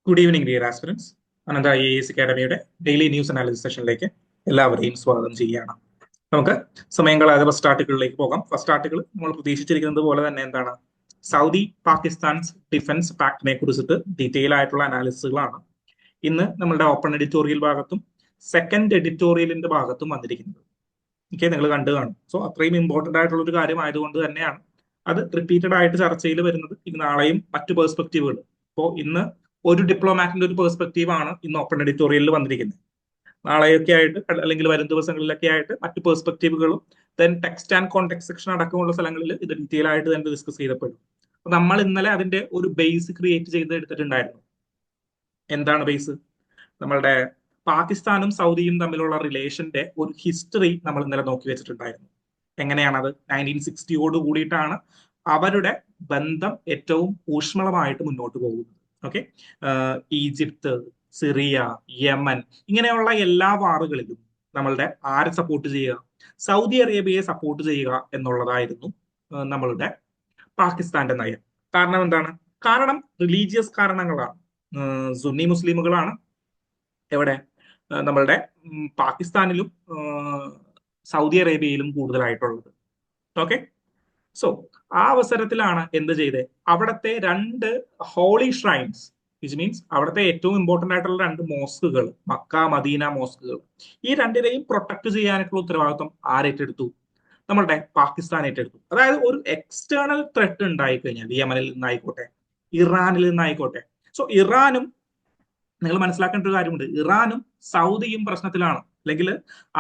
Good evening dear aspirants. Anantha IAS അക്കാഡമിയുടെ daily news analysis സെഷനിലേക്ക് എല്ലാവരെയും സ്വാഗതം ചെയ്യുകയാണ്. നമുക്ക് സമയം കളയാതെ ഫസ്റ്റ് ആർട്ടിക്കിളിലേക്ക് പോകാം. ഫസ്റ്റ് ആർട്ടിക്കിൾ നമ്മൾ പ്രതീക്ഷിച്ചിരിക്കുന്നത് പോലെ തന്നെ എന്താണ്, സൗദി പാകിസ്ഥാൻ ഡിഫൻസ് പാക്ടിനെ കുറിച്ചിട്ട് ഡീറ്റെയിൽ ആയിട്ടുള്ള അനാലിസിസുകളാണ് ഇന്ന് നമ്മളുടെ ഓപ്പൺ എഡിറ്റോറിയൽ ഭാഗത്തും സെക്കൻഡ് എഡിറ്റോറിയലിന്റെ ഭാഗത്തും വന്നിരിക്കുന്നത്. ഓക്കെ, നിങ്ങൾ കണ്ടു കാണും. സോ അത്രയും ഇമ്പോർട്ടന്റ് ആയിട്ടുള്ള ഒരു കാര്യം ആയതുകൊണ്ട് തന്നെയാണ് അത് റിപ്പീറ്റഡ് ആയിട്ട് ചർച്ചയിൽ വരുന്നത്. ഇത് നാളെയും മറ്റു പേഴ്സ്പെക്റ്റീവുകൾ. ഇപ്പോൾ ഇന്ന് ഒരു ഡിപ്ലോമാറ്റിന്റെ ഒരു പേഴ്സ്പെക്റ്റീവ് ആണ് ഇന്ന് ഓപ്പൺ എഡിറ്റോറിയലിൽ വന്നിരിക്കുന്നത്. നാളെയൊക്കെ ആയിട്ട് അല്ലെങ്കിൽ വരും ദിവസങ്ങളിലൊക്കെ ആയിട്ട് മറ്റു പേഴ്സ്പെക്റ്റീവുകളും then text and context section അടക്കമുള്ള സ്ഥലങ്ങളിൽ ഇത് ഡീറ്റെയിൽ ആയിട്ട് തന്നെ ഡിസ്കസ് ചെയ്തപ്പെടും. അപ്പൊ നമ്മൾ ഇന്നലെ അതിന്റെ ഒരു ബേസ് ക്രിയേറ്റ് ചെയ്ത് എടുത്തിട്ടുണ്ടായിരുന്നു. എന്താണ് ബേസ്? നമ്മളുടെ പാകിസ്ഥാനും സൗദിയും തമ്മിലുള്ള റിലേഷന്റെ ഒരു ഹിസ്റ്ററി നമ്മൾ ഇന്നലെ നോക്കി വെച്ചിട്ടുണ്ടായിരുന്നു. എങ്ങനെയാണത്? 1960 കൂടിയിട്ടാണ് അവരുടെ ബന്ധം ഏറ്റവും ഊഷ്മളമായിട്ട് മുന്നോട്ട് പോകുന്നത്. ഓക്കെ, ഈജിപ്ത്, സിറിയ, യമൻ, ഇങ്ങനെയുള്ള എല്ലാ വാറുകളിലും നമ്മളുടെ ആരെ സപ്പോർട്ട് ചെയ്യുക? സൗദി അറേബ്യയെ സപ്പോർട്ട് ചെയ്യുക എന്നുള്ളതായിരുന്നു നമ്മളുടെ പാകിസ്ഥാന്റെ നയം. കാരണം എന്താണ്? കാരണം റിലീജിയസ് കാരണങ്ങളാണ്. സുന്നി മുസ്ലിമുകളാണ് എവിടെ? നമ്മളുടെ പാകിസ്ഥാനിലും സൗദി അറേബ്യയിലും കൂടുതലായിട്ടുള്ളത്. ഓക്കെ, സോ ആ അവസരത്തിലാണ് എന്ത് ചെയ്തത്? അവിടുത്തെ രണ്ട് ഹോളി ഷ്രൈൻസ്, വിച്ച് മീൻസ് അവിടുത്തെ ഏറ്റവും ഇമ്പോർട്ടന്റ് ആയിട്ടുള്ള രണ്ട് മോസ്കുകൾ, മക്ക മദീന മോസ്കുകൾ, ഈ രണ്ടിനെയും പ്രൊട്ടക്ട് ചെയ്യാനായിട്ടുള്ള ഉത്തരവാദിത്വം ആരേറ്റെടുത്തു? നമ്മളുടെ പാകിസ്ഥാൻ ഏറ്റെടുത്തു. അതായത് ഒരു എക്സ്റ്റേണൽ ത്രെട്ട് ഉണ്ടായി കഴിഞ്ഞാൽ, യമനിൽ നിന്നായിക്കോട്ടെ, ഇറാനിൽ നിന്നായിക്കോട്ടെ. സോ ഇറാനും, നിങ്ങൾ മനസ്സിലാക്കേണ്ട ഒരു കാര്യമുണ്ട്, ഇറാനും സൗദിയും പ്രശ്നത്തിലാണ്, അല്ലെങ്കിൽ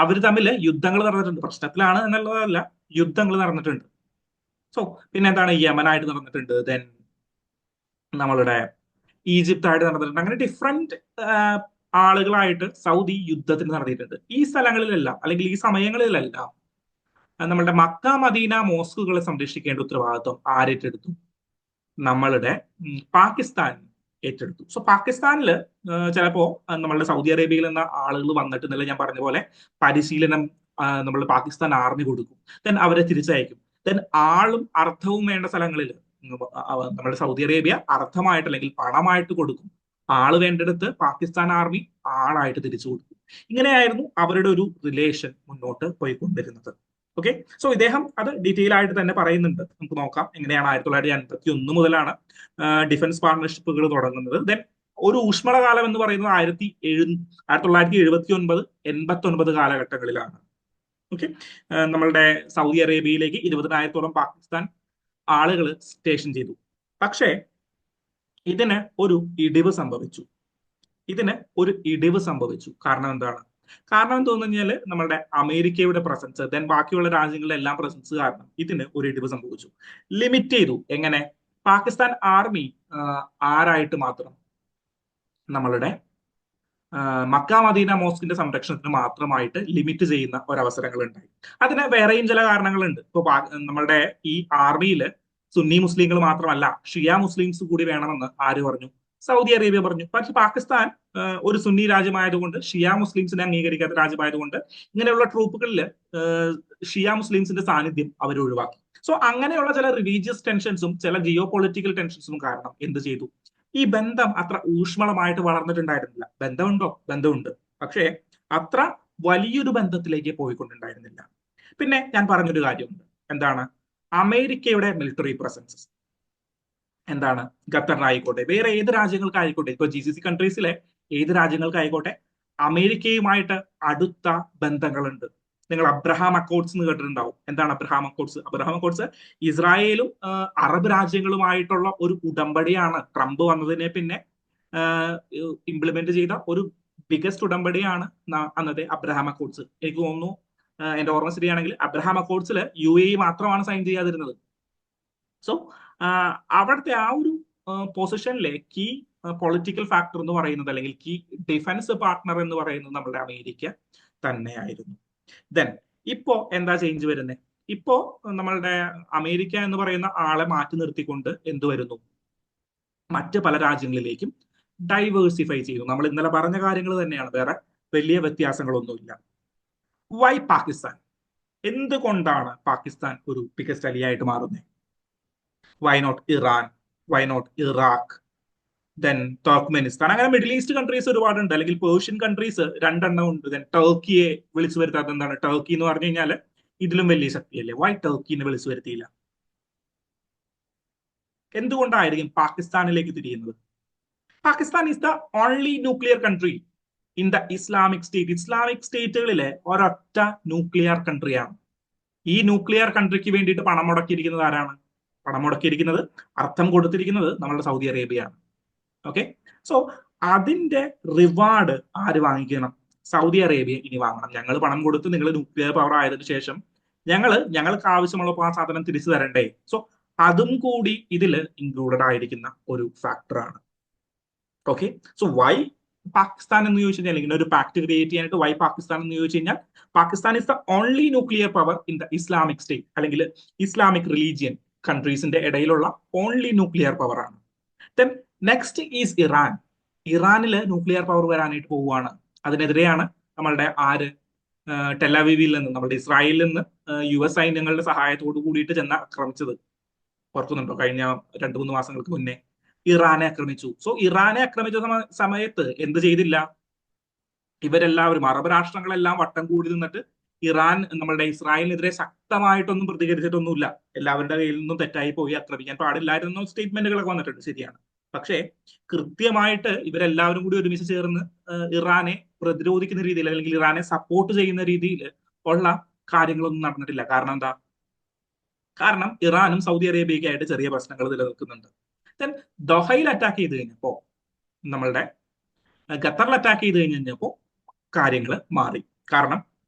അവർ തമ്മിൽ യുദ്ധങ്ങൾ നടന്നിട്ടുണ്ട്. പ്രശ്നത്തിലാണ് എന്നുള്ളതല്ല, യുദ്ധങ്ങൾ നടന്നിട്ടുണ്ട്. സോ പിന്നെ എന്താണ്? യമനായിട്ട് നടന്നിട്ടുണ്ട്, ദെൻ നമ്മളുടെ ഈജിപ്തായിട്ട് നടന്നിട്ടുണ്ട്. അങ്ങനെ ഡിഫറെന്റ് ആളുകളായിട്ട് സൗദി യുദ്ധത്തിന് നടത്തിയിട്ടുണ്ട്. ഈ സ്ഥലങ്ങളിലെല്ലാം അല്ലെങ്കിൽ ഈ സമയങ്ങളിലെല്ലാം നമ്മളുടെ മക്ക മദീന മോസ്കുകളെ സംരക്ഷിക്കേണ്ട ഉത്തരവാദിത്വം ആരേറ്റെടുത്തു? നമ്മളുടെ പാകിസ്ഥാൻ ഏറ്റെടുത്തു. സോ പാകിസ്ഥാനില് ചിലപ്പോ നമ്മളുടെ സൗദി അറേബ്യയിൽ നിന്ന് ആളുകൾ വന്നിട്ട്, എന്നല്ല ഞാൻ പറഞ്ഞ പോലെ പരിശീലനം നമ്മൾ പാകിസ്ഥാൻ ആർമി കൊടുക്കും, ദെൻ അവരെ തിരിച്ചയക്കും. ദെൻ ആളും അർത്ഥവും വേണ്ട സ്ഥലങ്ങളിൽ നമ്മുടെ സൗദി അറേബ്യ അർത്ഥമായിട്ട് അല്ലെങ്കിൽ പണമായിട്ട് കൊടുക്കും. ആള് വേണ്ടിടത്ത് പാകിസ്ഥാൻ ആർമി ആളായിട്ട് തിരിച്ചു കൊടുക്കും. ഇങ്ങനെയായിരുന്നു അവരുടെ ഒരു റിലേഷൻ മുന്നോട്ട് പോയിക്കൊണ്ടിരുന്നത്. ഓക്കെ, സോ ഇദ്ദേഹം അത് ഡീറ്റെയിൽ ആയിട്ട് തന്നെ പറയുന്നുണ്ട്. നമുക്ക് നോക്കാം എങ്ങനെയാണ് 1951 മുതലാണ് ഡിഫൻസ് പാർട്ണർഷിപ്പുകൾ തുടങ്ങുന്നത്. ദെൻ ഒരു ഊഷ്മളകാലം എന്ന് പറയുന്നത് 1979, 89 കാലഘട്ടങ്ങളിലാണ്. ഓക്കെ, നമ്മളുടെ സൗദി അറേബ്യയിലേക്ക് 20,000-ഓളം പാകിസ്ഥാൻ ആളുകൾ സ്റ്റേഷൻ ചെയ്തു. പക്ഷേ ഇതിന് ഒരു ഇടിവ് സംഭവിച്ചു. കാരണം എന്താണ്? കാരണം എന്ന് തോന്നുന്നു കഴിഞ്ഞാൽ നമ്മളുടെ അമേരിക്കയുടെ പ്രസൻസ്, ദെൻ ബാക്കിയുള്ള രാജ്യങ്ങളുടെ എല്ലാം പ്രസൻസ് കാരണം ഇതിന് ഒരു ഇടിവ് സംഭവിച്ചു. ലിമിറ്റ് ചെയ്തു. എങ്ങനെ? പാകിസ്ഥാൻ ആർമി ആരായിട്ട് മാത്രം? നമ്മളുടെ മക്ക മദീന മോസ്കിന്റെ സംരക്ഷണത്തിന് മാത്രമായിട്ട് ലിമിറ്റ് ചെയ്യുന്ന ഒരവസരങ്ങൾ ഉണ്ടായി. അതിന് വേറെയും ചില കാരണങ്ങളുണ്ട്. ഇപ്പൊ നമ്മളുടെ ഈ ആർമിയില് സുന്നി മുസ്ലിങ്ങൾ മാത്രമല്ല, ഷിയ മുസ്ലിംസ് കൂടി വേണമെന്ന് ആര് പറഞ്ഞു? സൗദി അറേബ്യ പറഞ്ഞു. പക്ഷെ പാകിസ്ഥാൻ ഒരു സുന്നി രാജ്യമായതുകൊണ്ട്, ഷിയ മുസ്ലിംസിനെ അംഗീകരിക്കാത്ത രാജ്യമായതുകൊണ്ട് ഇങ്ങനെയുള്ള ട്രൂപ്പുകളിൽ ഷിയ മുസ്ലിംസിന്റെ സാന്നിധ്യം അവർ ഒഴിവാക്കി. സോ അങ്ങനെയുള്ള ചില റിലീജിയസ് ടെൻഷൻസും ചില ജിയോ പൊളിറ്റിക്കൽ ടെൻഷൻസും കാരണം എന്ത് ചെയ്തു? ഈ ബന്ധം അത്ര ഊഷ്മളമായിട്ട് വളർന്നിട്ടുണ്ടായിരുന്നില്ല. ബന്ധമുണ്ടോ? ബന്ധമുണ്ട്, പക്ഷേ അത്ര വലിയൊരു ബന്ധത്തിലേക്ക് പോയിക്കൊണ്ടുണ്ടായിരുന്നില്ല. പിന്നെ ഞാൻ പറഞ്ഞൊരു കാര്യമുണ്ട്. എന്താണ്? അമേരിക്കയുടെ മിലിറ്ററി പ്രസൻസസ് എന്താണ്? ഖത്തറിനായിക്കോട്ടെ, വേറെ ഏത് രാജ്യങ്ങൾക്കായിക്കോട്ടെ, ഇപ്പൊ GCC കൺട്രീസിലെ ഏത് രാജ്യങ്ങൾക്കായിക്കോട്ടെ, അമേരിക്കയുമായിട്ട് അടുത്ത ബന്ധങ്ങളുണ്ട്. നിങ്ങൾ അബ്രഹാം അക്കോർഡ്സ് എന്ന് കേട്ടിട്ടുണ്ടാവും. എന്താണ് അബ്രഹാം അക്കോർഡ്സ്? അബ്രഹാം അക്കോർഡ്സ് ഇസ്രായേലും അറബ് രാജ്യങ്ങളുമായിട്ടുള്ള ഒരു ഉടമ്പടിയാണ്. ട്രംപ് വന്നതിനെ പിന്നെ ഇംപ്ലിമെന്റ് ചെയ്ത ഒരു ബിഗസ്റ്റ് ഉടമ്പടിയാണ് അന്നത്തെ അബ്രഹാം അക്കോർഡ്സ്. എനിക്ക് തോന്നുന്നു, എന്റെ ഓർമ്മ ശരിയാണെങ്കിൽ അബ്രഹാം അക്കോർഡ്സിൽ UAE മാത്രമാണ് സൈൻ ചെയ്യാതിരുന്നത്. സോ അവിടുത്തെ ആ ഒരു പൊസിഷനിലെ കീ പൊളിറ്റിക്കൽ ഫാക്ടർ എന്ന് പറയുന്നത്, അല്ലെങ്കിൽ കീ ഡിഫൻസ് പാർട്ട്ണർ എന്ന് പറയുന്നത് നമ്മുടെ അമേരിക്ക തന്നെയായിരുന്നു. ദെൻ ഇപ്പോ എന്താ ചേഞ്ച് വരുന്നത്? ഇപ്പോ നമ്മളുടെ അമേരിക്ക എന്ന് പറയുന്ന ആളെ മാറ്റി നിർത്തിക്കൊണ്ട് എന്ത് വരുന്നു? മറ്റ് പല രാജ്യങ്ങളിലേക്കും ഡൈവേഴ്സിഫൈ ചെയ്തു. നമ്മൾ ഇന്നലെ പറഞ്ഞ കാര്യങ്ങൾ തന്നെയാണ്, വേറെ വലിയ വ്യത്യാസങ്ങളൊന്നുമില്ല. വൈ പാകിസ്ഥാൻ? എന്തുകൊണ്ടാണ് പാകിസ്ഥാൻ ഒരു ബിഗസ്റ്റ് അലിയായിട്ട് മാറുന്നത്? Why not Iran? Why not Iraq? Then Turkmenistan, അങ്ങനെ മിഡിൽ ഈസ്റ്റ് കൺട്രീസ് ഒരുപാടുണ്ട്. അല്ലെങ്കിൽ പേർഷ്യൻ കൺട്രീസ് 2 ഉണ്ട്. ദെൻ ടർക്കിയെ വിളിച്ചു വരുത്താത്ത എന്താണ്? ടർക്കി എന്ന് പറഞ്ഞു കഴിഞ്ഞാൽ ഇതിലും വലിയ ശക്തിയല്ലേ? വൈ ടർക്കിനെ വിളിച്ചു വരുത്തിയില്ല? എന്തുകൊണ്ടായിരിക്കും പാകിസ്ഥാനിലേക്ക് തിരിയുന്നത്? Pakistan is the only nuclear country in the Islamic state. Islamic സ്റ്റേറ്റുകളിലെ ഒരൊറ്റ ന്യൂക്ലിയർ കൺട്രിയാണ്. ഈ ന്യൂക്ലിയർ കൺട്രിക്ക് വേണ്ടിയിട്ട് പണം മുടക്കിയിരിക്കുന്നത് ആരാണ്? പണം മുടക്കിയിരിക്കുന്നത്, അർത്ഥം കൊടുത്തിരിക്കുന്നത് നമ്മളുടെ സൗദി അറേബ്യയാണ്. ഓക്കെ, സോ അതിന്റെ റിവാർഡ് ആര് സൗദി അറേബ്യ ഇനി വാങ്ങണം. ഞങ്ങൾ പണം കൊടുത്ത് നിങ്ങൾ ന്യൂക്ലിയർ പവർ ആയതിനു ശേഷം ഞങ്ങൾക്ക് ആവശ്യമുള്ളപ്പോൾ ആ സാധനം തിരിച്ചു തരണ്ടേ? സോ അതും കൂടി ഇതിൽ ഇൻക്ലൂഡഡ് ആയിരിക്കുന്ന ഒരു ഫാക്ടറാണ്. ഓക്കെ, സോ വൈ പാകിസ്ഥാൻ എന്ന് ചോദിച്ചു കഴിഞ്ഞാൽ, ഇങ്ങനെ ഒരു പാക്ട് ക്രിയേറ്റ് ചെയ്യാനായിട്ട് വൈ പാകിസ്ഥാൻ എന്ന് ചോദിച്ചു കഴിഞ്ഞാൽ, Pakistan is the only nuclear power in the Islamic state, അല്ലെങ്കിൽ ഇസ്ലാമിക് റിലീജിയൻ കൺട്രീസിന്റെ ഇടയിലുള്ള ഓൺലി ന്യൂക്ലിയർ പവർ ആണ്. Then next is Iran. ഇറാനിൽ ന്യൂക്ലിയർ പവർ വരാനായിട്ട് പോവുകയാണ്. അതിനെതിരെയാണ് നമ്മളുടെ ടെലവീവിൽ നിന്ന്, നമ്മുടെ ഇസ്രായേലിൽ നിന്ന് US സൈന്യങ്ങളുടെ സഹായത്തോട് കൂടിയിട്ട് ചെന്ന് ആക്രമിച്ചത്. ഓർക്കുന്നുണ്ടോ? കഴിഞ്ഞ 2-3 മാസങ്ങൾക്ക് മുന്നേ ഇറാനെ ആക്രമിച്ചു. സോ ഇറാനെ ആക്രമിച്ച സമയത്ത് എന്ത് ചെയ്തില്ല? ഇവരെല്ലാവരും, അറബ് രാഷ്ട്രങ്ങളെല്ലാം വട്ടം കൂടി നിന്നിട്ട് നമ്മളുടെ ഇസ്രായേലിനെതിരെ ശക്തമായിട്ടൊന്നും പ്രതികരിച്ചിട്ടൊന്നുമില്ല. എല്ലാവരുടെ കയ്യിൽ നിന്നും തെറ്റായി പോയി, ആക്രമിക്കാൻ പാടില്ലായിരുന്നു സ്റ്റേറ്റ്മെന്റുകളൊക്കെ വന്നിട്ടുണ്ട്, ശരിയാണ്. പക്ഷേ കൃത്യമായിട്ട് ഇവരെല്ലാവരും കൂടി ഒരുമിച്ച് ചേർന്ന് ഇറാനെ പ്രതിരോധിക്കുന്ന രീതിയിൽ, അല്ലെങ്കിൽ ഇറാനെ സപ്പോർട്ട് ചെയ്യുന്ന രീതിയിൽ ഉള്ള കാര്യങ്ങളൊന്നും നടന്നിട്ടില്ല. കാരണം എന്താ? കാരണം ഇറാനും സൗദി അറേബ്യയ്ക്കായിട്ട് ചെറിയ പ്രശ്നങ്ങൾ നിലനിൽക്കുന്നുണ്ട്. ദെൻ ദോഹയിൽ അറ്റാക്ക് ചെയ്ത് കഴിഞ്ഞപ്പോ, നമ്മളുടെ ഖത്തറിൽ അറ്റാക്ക് ചെയ്ത് കഴിഞ്ഞപ്പോ കാര്യങ്ങൾ മാറി. കാരണം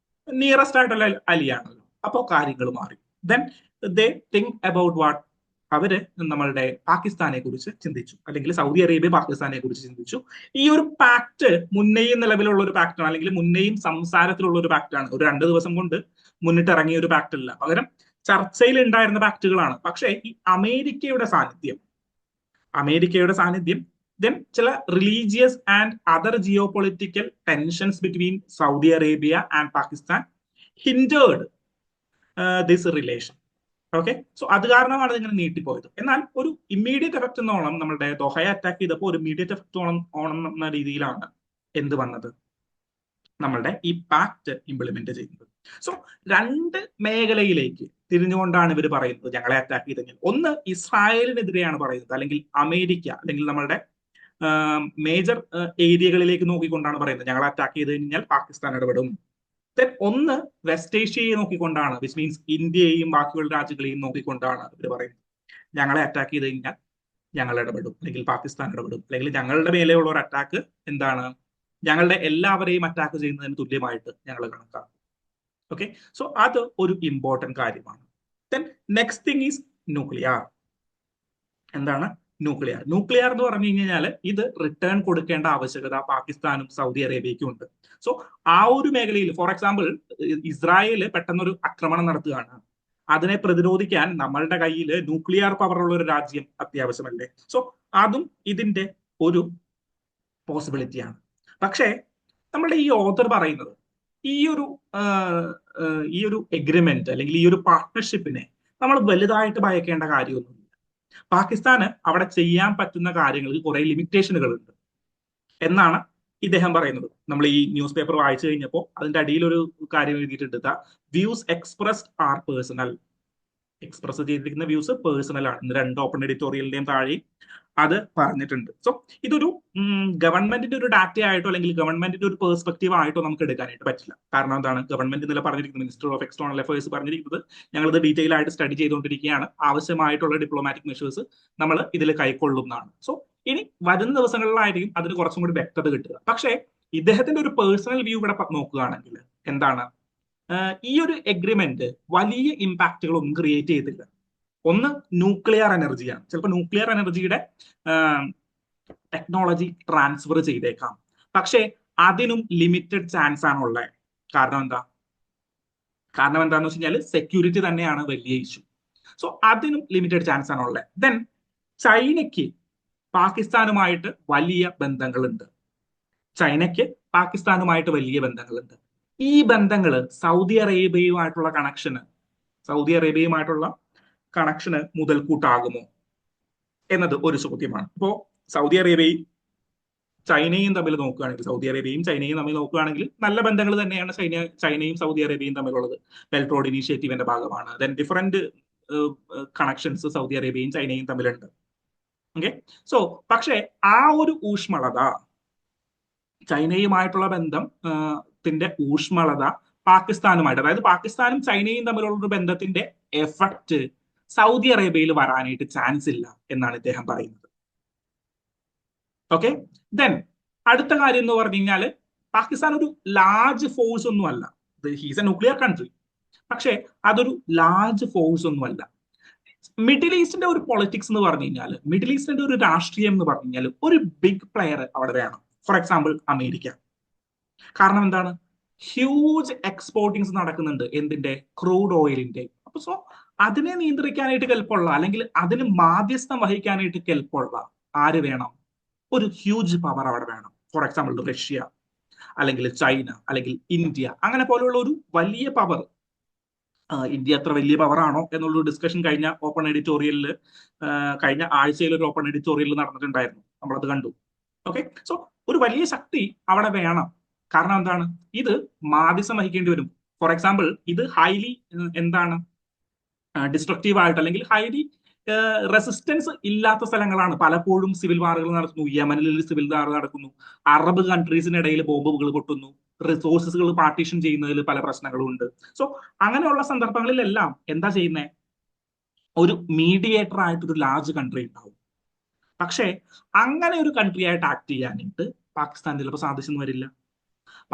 നിയറസ്റ്റ് ആയിട്ടുള്ള അലിയാണല്ലോ, അപ്പോ കാര്യങ്ങൾ മാറി. Then they think about what? അവര് നമ്മളുടെ പാകിസ്ഥാനെ കുറിച്ച് ചിന്തിച്ചു, അല്ലെങ്കിൽ സൗദി അറേബ്യ പാകിസ്ഥാനെ കുറിച്ച് ചിന്തിച്ചു. ഈ ഒരു പാക്ട് മുന്നേയും നിലവിലുള്ള ഒരു പാക്ടാണ്, അല്ലെങ്കിൽ മുന്നേയും സംസാരത്തിലുള്ള ഒരു പാക്ടാണ്. ഒരു 2 ദിവസം കൊണ്ട് മുന്നിട്ടിറങ്ങിയ ഒരു പാക്ട് അല്ല, പകരം ചർച്ചയിൽ ഉണ്ടായിരുന്ന പാക്ടുകളാണ്. പക്ഷേ ഈ അമേരിക്കയുടെ സാന്നിധ്യം ദെൻ ചില religious and other geopolitical tensions between Saudi Arabia and Pakistan hindered this relation. Okay, so അത് കാരണമാണ് ഇതിങ്ങനെ നീട്ടിപ്പോയത്. എന്നാൽ ഒരു ഇമ്മീഡിയറ്റ് എഫക്ട് എന്നോണം, നമ്മുടെ ദോഹയെ അറ്റാക്ക് ചെയ്തപ്പോൾ ഒരു ഇമ്മീഡിയറ്റ് എഫക്ട് ഓണം എന്ന രീതിയിലാണ് എന്ത് വന്നത്? നമ്മളുടെ ഈ പാക്ട് ഇംപ്ലിമെന്റ് ചെയ്യുന്നത്. സോ 2 മേഖലയിലേക്ക് തിരിഞ്ഞുകൊണ്ടാണ് ഇവർ പറയുന്നത് ഞങ്ങളെ അറ്റാക്ക് ചെയ്ത് കഴിഞ്ഞാൽ. ഒന്ന് ഇസ്രായേലിനെതിരെയാണ് പറയുന്നത്, അല്ലെങ്കിൽ അമേരിക്ക, അല്ലെങ്കിൽ നമ്മളുടെ മേജർ ഏരിയകളിലേക്ക് നോക്കിക്കൊണ്ടാണ് പറയുന്നത് ഞങ്ങളെ അറ്റാക്ക് ചെയ്ത് കഴിഞ്ഞാൽ പാകിസ്ഥാൻ ഇടപെടും. ദെൻ ഒന്ന് വെസ്റ്റ് ഏഷ്യയെ നോക്കിക്കൊണ്ടാണ്, വിച്ച് മീൻസ് ഇന്ത്യയെയും ബാക്കിയുള്ള രാജ്യങ്ങളെയും നോക്കിക്കൊണ്ടാണ് ഇവർ പറയുന്നത് ഞങ്ങളെ അറ്റാക്ക് ചെയ്ത് കഴിഞ്ഞാൽ ഞങ്ങൾ ഇടപെടും, അല്ലെങ്കിൽ പാകിസ്ഥാൻ ഇടപെടും, അല്ലെങ്കിൽ ഞങ്ങളുടെ മേലെയുള്ള ഒരു അറ്റാക്ക് എന്താണ്, ഞങ്ങളുടെ എല്ലാവരെയും അറ്റാക്ക് ചെയ്യുന്നതിന് തുല്യമായിട്ട് ഞങ്ങൾ കണക്കാക്കും. ഓക്കെ, സോ അത് ഒരു ഇമ്പോർട്ടന്റ് കാര്യമാണ്. Then next thing is nuclear. എന്താണ് ന്യൂക്ലിയർ? ന്യൂക്ലിയർ എന്ന് പറഞ്ഞു കഴിഞ്ഞാൽ ഇത് റിട്ടേൺ കൊടുക്കേണ്ട ആവശ്യകത പാകിസ്ഥാനും സൗദി അറേബ്യയ്ക്കും ഉണ്ട്. സോ ആ ഒരു മേഖലയിൽ, ഫോർ എക്സാമ്പിൾ, ഇസ്രായേൽ പെട്ടെന്നൊരു ആക്രമണം നടത്തുകയാണ്, അതിനെ പ്രതിരോധിക്കാൻ നമ്മളുടെ കയ്യിൽ ന്യൂക്ലിയർ പവർ ഉള്ള ഒരു രാജ്യം അത്യാവശ്യമല്ലേ? സോ അതും ഇതിന്റെ ഒരു പോസിബിലിറ്റിയാണ്. പക്ഷേ നമ്മളുടെ ഈ ഓഥർ പറയുന്നത് ഈ ഒരു എഗ്രിമെന്റ്, അല്ലെങ്കിൽ ഈ ഒരു പാർട്ട്ണർഷിപ്പിനെ നമ്മൾ വലുതായിട്ട് ഭയക്കേണ്ട കാര്യമൊന്നുമില്ല. പാകിസ്ഥാന് അവിടെ ചെയ്യാൻ പറ്റുന്ന കാര്യങ്ങളിൽ കുറെ ലിമിറ്റേഷനുകൾ ഉണ്ട് എന്നാണ് ഇദ്ദേഹം പറയുന്നത്. നമ്മൾ ഈ ന്യൂസ് പേപ്പർ വായിച്ചു കഴിഞ്ഞപ്പോൾ അതിന്റെ അടിയിൽ ഒരു കാര്യം എഴുതിയിട്ടുണ്ട്: the views expressed are personal. Express ചെയ്തിരിക്കുന്ന വ്യൂസ് പേഴ്സണൽ ആണ്. ഇന്ന് 2 ഓപ്പൺ എഡിറ്റോറിയലിന്റെയും താഴെ അത് പറഞ്ഞിട്ടുണ്ട്. സോ ഇതൊരു ഗവൺമെന്റിന്റെ ഒരു ഡാറ്റ ആയിട്ടോ, അല്ലെങ്കിൽ ഗവൺമെന്റിന്റെ ഒരു പെർസ്പെക്റ്റീവ് ആയിട്ടോ നമുക്ക് എടുക്കാനായിട്ട് പറ്റില്ല. കാരണം എന്താണ്? ഗവൺമെന്റ് ഇന്നലെ പറഞ്ഞിരിക്കുന്നത്, മിനിസ്റ്റർ ഓഫ് എക്സ്റ്റേണൽ അഫയേഴ്സ് പറഞ്ഞിരിക്കുന്നത്, ഞങ്ങളിത് ഡീറ്റെയിൽ ആയിട്ട് സ്റ്റഡി ചെയ്തുകൊണ്ടിരിക്കുകയാണ്, ആവശ്യമായിട്ടുള്ള ഡിപ്ലോമാറ്റിക് മെഷേഴ്സ് നമ്മൾ ഇതിൽ കൈക്കൊള്ളുന്നതാണ്. സോ ഇനി വരുന്ന ദിവസങ്ങളിലായിരിക്കും അതിന് കുറച്ചും കൂടി വ്യക്തത കിട്ടുക. പക്ഷേ ഇദ്ദേഹത്തിന്റെ ഒരു പേഴ്സണൽ വ്യൂ ഇവിടെ നോക്കുകയാണെങ്കിൽ എന്താണ്, ഈ ഒരു എഗ്രിമെന്റ് വലിയ ഇമ്പാക്റ്റുകളൊന്നും ക്രിയേറ്റ് ചെയ്തില്ല. ഒന്ന് ന്യൂക്ലിയർ എനർജിയാണ്. ചിലപ്പോൾ ന്യൂക്ലിയർ എനർജിയുടെ ടെക്നോളജി ട്രാൻസ്ഫർ ചെയ്തേക്കാം, പക്ഷേ അതിനും ലിമിറ്റഡ് ചാൻസ് ആണുള്ളത്. കാരണം എന്താന്ന് വെച്ച് കഴിഞ്ഞാൽ സെക്യൂരിറ്റി തന്നെയാണ് വലിയ ഇഷ്യൂ. സോ അതിനും ലിമിറ്റഡ് ചാൻസ് ആണുള്ളത്. ദെൻ ചൈനയ്ക്ക് പാകിസ്ഥാനുമായിട്ട് വലിയ ബന്ധങ്ങളുണ്ട്. ഈ ബന്ധങ്ങൾ സൗദി അറേബ്യയുമായിട്ടുള്ള കണക്ഷന് മുതൽക്കൂട്ടാകുമോ എന്നത് ഒരു ചോദ്യമാണ്. ഇപ്പോ സൗദി അറേബ്യയും ചൈനയും തമ്മിൽ നോക്കുകയാണെങ്കിൽ, സൗദി അറേബ്യയും ചൈനയും തമ്മിൽ നോക്കുകയാണെങ്കിൽ നല്ല ബന്ധങ്ങൾ തന്നെയാണ് ചൈനയും സൗദി അറേബ്യയും തമ്മിലുള്ളത്. ബെൽറ്റ് റോഡ് ഇനീഷ്യേറ്റീവിന്റെ ഭാഗമാണ്. ദെൻ ഡിഫറെന്റ് കണക്ഷൻസ് സൗദി അറേബ്യയും ചൈനയും തമ്മിലുണ്ട്. ഓക്കെ, സോ പക്ഷേ ആ ഒരു ഊഷ്മളത, ചൈനയുമായിട്ടുള്ള ബന്ധത്തിന്റെ ഊഷ്മളത പാകിസ്ഥാനുമായിട്ട്, അതായത് പാകിസ്ഥാനും ചൈനയും തമ്മിലുള്ള ഒരു ബന്ധത്തിന്റെ എഫക്റ്റ് സൗദി അറേബ്യയിൽ വരാനായിട്ട് ചാൻസ് ഇല്ല എന്നാണ് ഇദ്ദേഹം പറയുന്നത്. ഓക്കെ, ദെൻ അടുത്ത കാര്യം എന്ന് പറഞ്ഞു കഴിഞ്ഞാൽ പാകിസ്ഥാൻ ഒരു ലാർജ് ഫോഴ്സ് ഒന്നും അല്ല. ഹീസ് എ ന്യൂക്ലിയർ കൺട്രി, പക്ഷേ അതൊരു ലാർജ് ഫോഴ്സ് ഒന്നുമല്ല. മിഡിൽ ഈസ്റ്റിന്റെ ഒരു പൊളിറ്റിക്സ് എന്ന് പറഞ്ഞു കഴിഞ്ഞാൽ, മിഡിൽ ഈസ്റ്റിന്റെ ഒരു രാഷ്ട്രീയം എന്ന് പറഞ്ഞു കഴിഞ്ഞാൽ ഒരു ബിഗ് പ്ലെയർ അവിടെ വേണം. For example America. കാരണം എന്താണ്? ഹ്യൂജ് എക്സ്പോർട്ടിങ്സ് നടക്കുന്നുണ്ട്. എന്തിന്റെ? ക്രൂഡ് ഓയിലിന്റെ. അപ്പൊ സോ അതിനെ നിയന്ത്രിക്കാനായിട്ട് കെൽപ്പുള്ള, അല്ലെങ്കിൽ അതിന് മാധ്യസ്ഥം വഹിക്കാനായിട്ട് കെൽപ്പുള്ള ആര് വേണം? ഒരു ഹ്യൂജ് പവർ അവിടെ വേണം. ഫോർ എക്സാമ്പിൾ റഷ്യ, അല്ലെങ്കിൽ ചൈന, അല്ലെങ്കിൽ ഇന്ത്യ, അങ്ങനെ പോലെയുള്ള ഒരു വലിയ പവർ. ഇന്ത്യ അത്ര വലിയ പവർ ആണോ എന്നുള്ള ഡിസ്കഷൻ കഴിഞ്ഞ ഓപ്പൺ എഡിറ്റോറിയലിൽ, കഴിഞ്ഞ ആഴ്ചയിൽ ഒരു ഓപ്പൺ എഡിറ്റോറിയൽ നടന്നിട്ടുണ്ടായിരുന്നു, നമ്മളത് കണ്ടു. ഓക്കെ, സോ ഒരു വലിയ ശക്തി അവിടെ വേണം. കാരണം എന്താണ്? ഇത് മാധ്യസ്ഥം വഹിക്കേണ്ടി വരും. ഫോർ എക്സാമ്പിൾ ഇത് ഹൈലി എന്താണ് ഡിസ്ട്രക്റ്റീവ് ആയിട്ട്, അല്ലെങ്കിൽ ഹൈലി റെസിസ്റ്റൻസ് ഇല്ലാത്ത സ്ഥലങ്ങളാണ്. പലപ്പോഴും സിവിൽ വാറുകൾ നടക്കുന്നു. യമനിൽ സിവിൽ വാർ നടക്കുന്നു. അറബ് കൺട്രീസിനിടയിൽ ബോംബുകൾ പൊട്ടുന്നു. റിസോഴ്സസുകൾ പാർട്ടീഷൻ ചെയ്യുന്നതിൽ പല പ്രശ്നങ്ങളും ഉണ്ട്. സോ അങ്ങനെയുള്ള സന്ദർഭങ്ങളിലെല്ലാം എന്താ ചെയ്യുന്നത്? ഒരു മീഡിയേറ്റർ ആയിട്ട് ഒരു ലാർജ് കൺട്രി ഉണ്ടാവും. പക്ഷേ അങ്ങനെ ഒരു കൺട്രി ആയിട്ട് ആക്ട് ചെയ്യാനായിട്ട് പാകിസ്ഥാൻ ചിലപ്പോൾ സാധിച്ചെന്ന് വരില്ല.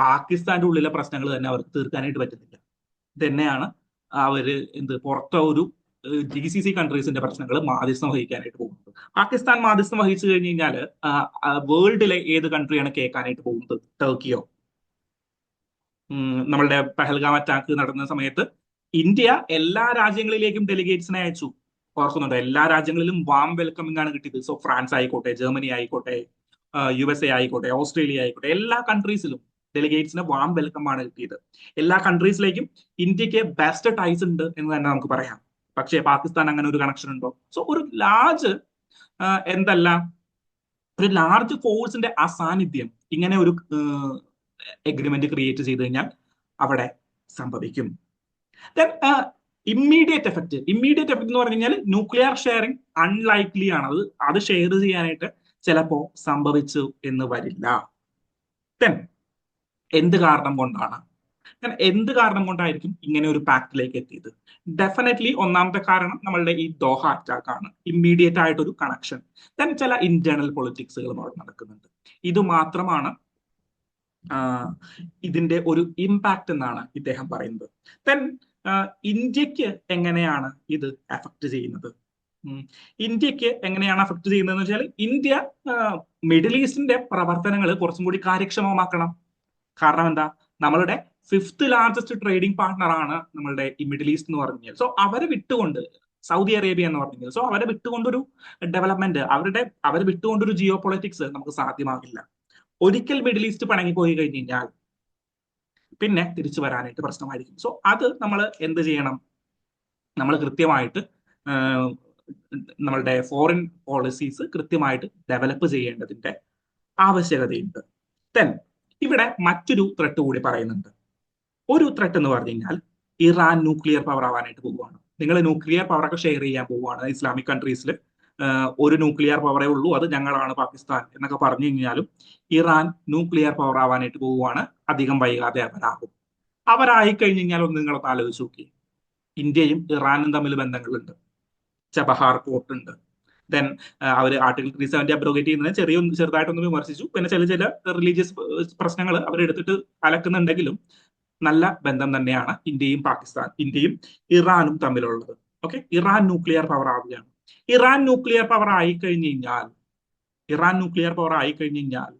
പാകിസ്ഥാന്റെ ഉള്ളിലെ പ്രശ്നങ്ങൾ തന്നെ അവർക്ക് തീർക്കാനായിട്ട് പറ്റുന്നില്ല. ഇതന്നെയാണ് അവര് പുറത്തെ ഒരു GCC കൺട്രീസിന്റെ പ്രശ്നങ്ങൾ മാധ്യസ്ഥം വഹിക്കാനായിട്ട് പോകുന്നത്. പാകിസ്ഥാൻ മാധ്യസ്ഥം വഹിച്ചു കഴിഞ്ഞു കഴിഞ്ഞാൽ വേൾഡിലെ ഏത് കൺട്രിയാണ് കേൾക്കാനായിട്ട് പോകുന്നത്? ടർക്കിയോ? നമ്മളുടെ പഹൽഗാം അറ്റാക്ക് നടന്ന സമയത്ത് ഇന്ത്യ എല്ലാ രാജ്യങ്ങളിലേക്കും ഡെലിഗേറ്റ്സിനെ അയച്ചു. ഓർക്കുന്നുണ്ടോ? എല്ലാ രാജ്യങ്ങളിലും വാം വെൽക്കമിംഗ് ആണ് കിട്ടിയത്. സോ ഫ്രാൻസ് ആയിക്കോട്ടെ, ജർമ്മനി ആയിക്കോട്ടെ, USA ആയിക്കോട്ടെ, ഓസ്ട്രേലിയ ആയിക്കോട്ടെ, എല്ലാ കൺട്രീസിലും ഡെലിഗേറ്റ്സിന് വാം വെൽക്കം ആണ് കിട്ടിയത്. എല്ലാ കൺട്രീസിലേക്കും ഇന്ത്യക്ക് ബെസ്റ്റ് ടൈസ് ഉണ്ട് എന്ന് തന്നെ നമുക്ക് പറയാം. പക്ഷേ പാകിസ്ഥാൻ അങ്ങനെ ഒരു കണക്ഷൻ ഉണ്ടോ? സോ ഒരു ലാർജ് ഒരു ലാർജ് ഫോഴ്സിന്റെ അസാന്നിധ്യം ഇങ്ങനെ ഒരു എഗ്രിമെന്റ് ക്രിയേറ്റ് ചെയ്ത് കഴിഞ്ഞാൽ അവിടെ സംഭവിക്കും. ഇമ്മീഡിയറ്റ് എഫക്ട് എന്ന് പറഞ്ഞു കഴിഞ്ഞാൽ ന്യൂക്ലിയർ ഷെയറിംഗ് അൺലൈക്ലി ആണ്. അത് ഷെയർ ചെയ്യാനായിട്ട് ചിലപ്പോ സംഭവിച്ചു എന്ന് വരില്ല. എന്ത് കാരണം കൊണ്ടാണ്? എന്ത് കാരണം കൊണ്ടായിരിക്കും ഇങ്ങനെ ഒരു പാക്റ്റിലേക്ക് എത്തിയത്? ഡെഫിനറ്റ്ലി ഒന്നാമത്തെ കാരണം നമ്മളുടെ ഈ ദോഹ അറ്റാക്ക് ആണ്. ഇമ്മീഡിയറ്റ് ആയിട്ടൊരു കണക്ഷൻ. ദെൻ ചില ഇന്റേണൽ പൊളിറ്റിക്സുകളും അവിടെ നടക്കുന്നുണ്ട്. ഇത് മാത്രമാണ് ഇതിന്റെ ഒരു ഇമ്പാക്ട് എന്നാണ് ഇദ്ദേഹം പറയുന്നത്. ദെൻ ഇന്ത്യക്ക് എങ്ങനെയാണ് ഇത് അഫക്ട് ചെയ്യുന്നത്? ഇന്ത്യക്ക് എങ്ങനെയാണ് അഫക്ട് ചെയ്യുന്നതെന്ന് വെച്ചാൽ, ഇന്ത്യ മിഡിൽ ഈസ്റ്റിന്റെ പ്രവർത്തനങ്ങൾ കുറച്ചും കൂടി കാര്യക്ഷമമാക്കണം. കാരണം എന്താ? നമ്മളുടെ 5th ലാർജസ്റ്റ് ട്രേഡിംഗ് പാർട്ണർ ആണ് നമ്മളുടെ ഈ മിഡിൽ ഈസ്റ്റ് എന്ന് പറഞ്ഞു കഴിഞ്ഞാൽ. സോ അവരെ വിട്ടുകൊണ്ട്, സൗദി അറേബ്യ എന്ന് പറഞ്ഞു കഴിഞ്ഞാൽ, സോ അവരെ വിട്ടുകൊണ്ടൊരു ഡെവലപ്മെന്റ്, അവരെ വിട്ടുകൊണ്ടൊരു ജിയോ പൊളിറ്റിക്സ് നമുക്ക് സാധ്യമാകില്ല. ഒരിക്കൽ മിഡിൽ ഈസ്റ്റ് പിണങ്ങിപ്പോയി കഴിഞ്ഞു കഴിഞ്ഞാൽ പിന്നെ തിരിച്ചു വരാനായിട്ട് പ്രശ്നമായിരിക്കും. സോ അത് നമ്മൾ എന്ത് ചെയ്യണം? നമ്മൾ കൃത്യമായിട്ട് നമ്മളുടെ ഫോറിൻ പോളിസീസ് കൃത്യമായിട്ട് ഡെവലപ്പ് ചെയ്യേണ്ടതിന്റെ ആവശ്യകതയുണ്ട്. ദെൻ ഇവിടെ മറ്റൊരു ത്രെട്ട് കൂടി പറയുന്നുണ്ട്. ഒരു ത്രെട്ട് എന്ന് പറഞ്ഞു കഴിഞ്ഞാൽ ഇറാൻ ന്യൂക്ലിയർ പവർ ആവാനായിട്ട് പോവുകയാണ്. നിങ്ങൾ ന്യൂക്ലിയർ പവർ ഒക്കെ ഷെയർ ചെയ്യാൻ പോവുകയാണ്. ഇസ്ലാമിക് കൺട്രീസിൽ ഒരു ന്യൂക്ലിയർ പവറേ ഉള്ളൂ, അത് ഞങ്ങളാണ് പാകിസ്ഥാൻ എന്നൊക്കെ പറഞ്ഞു കഴിഞ്ഞാലും ഇറാൻ ന്യൂക്ലിയർ പവർ ആവാനായിട്ട് പോവുകയാണ്. അധികം വൈകാതെ അവരാകും. അവരായി കഴിഞ്ഞു കഴിഞ്ഞാൽ ഒന്ന് നിങ്ങളൊന്ന് ആലോചിച്ച് നോക്കി. ഇന്ത്യയും ഇറാനും തമ്മിൽ ബന്ധങ്ങളുണ്ട്. ചബഹാർ പോർട്ട് ഉണ്ട്. ദെൻ അവർ ആർട്ടിക്കിൾ 370 അബ്രോഗേറ്റ് ചെയ്യുന്നതിന് ചെറുതായിട്ടൊന്ന് വിമർശിച്ചു. പിന്നെ ചില റിലീജിയസ് പ്രശ്നങ്ങൾ അവരെടുത്തിട്ട് അലക്കുന്നുണ്ടെങ്കിലും നല്ല ബന്ധം തന്നെയാണ് ഇന്ത്യയും ഇറാനും തമ്മിലുള്ളത്. ഓക്കെ, ഇറാൻ ന്യൂക്ലിയർ പവർ ആവുകയാണ്. ഇറാൻ ന്യൂക്ലിയർ പവർ ആയി കഴിഞ്ഞു കഴിഞ്ഞാൽ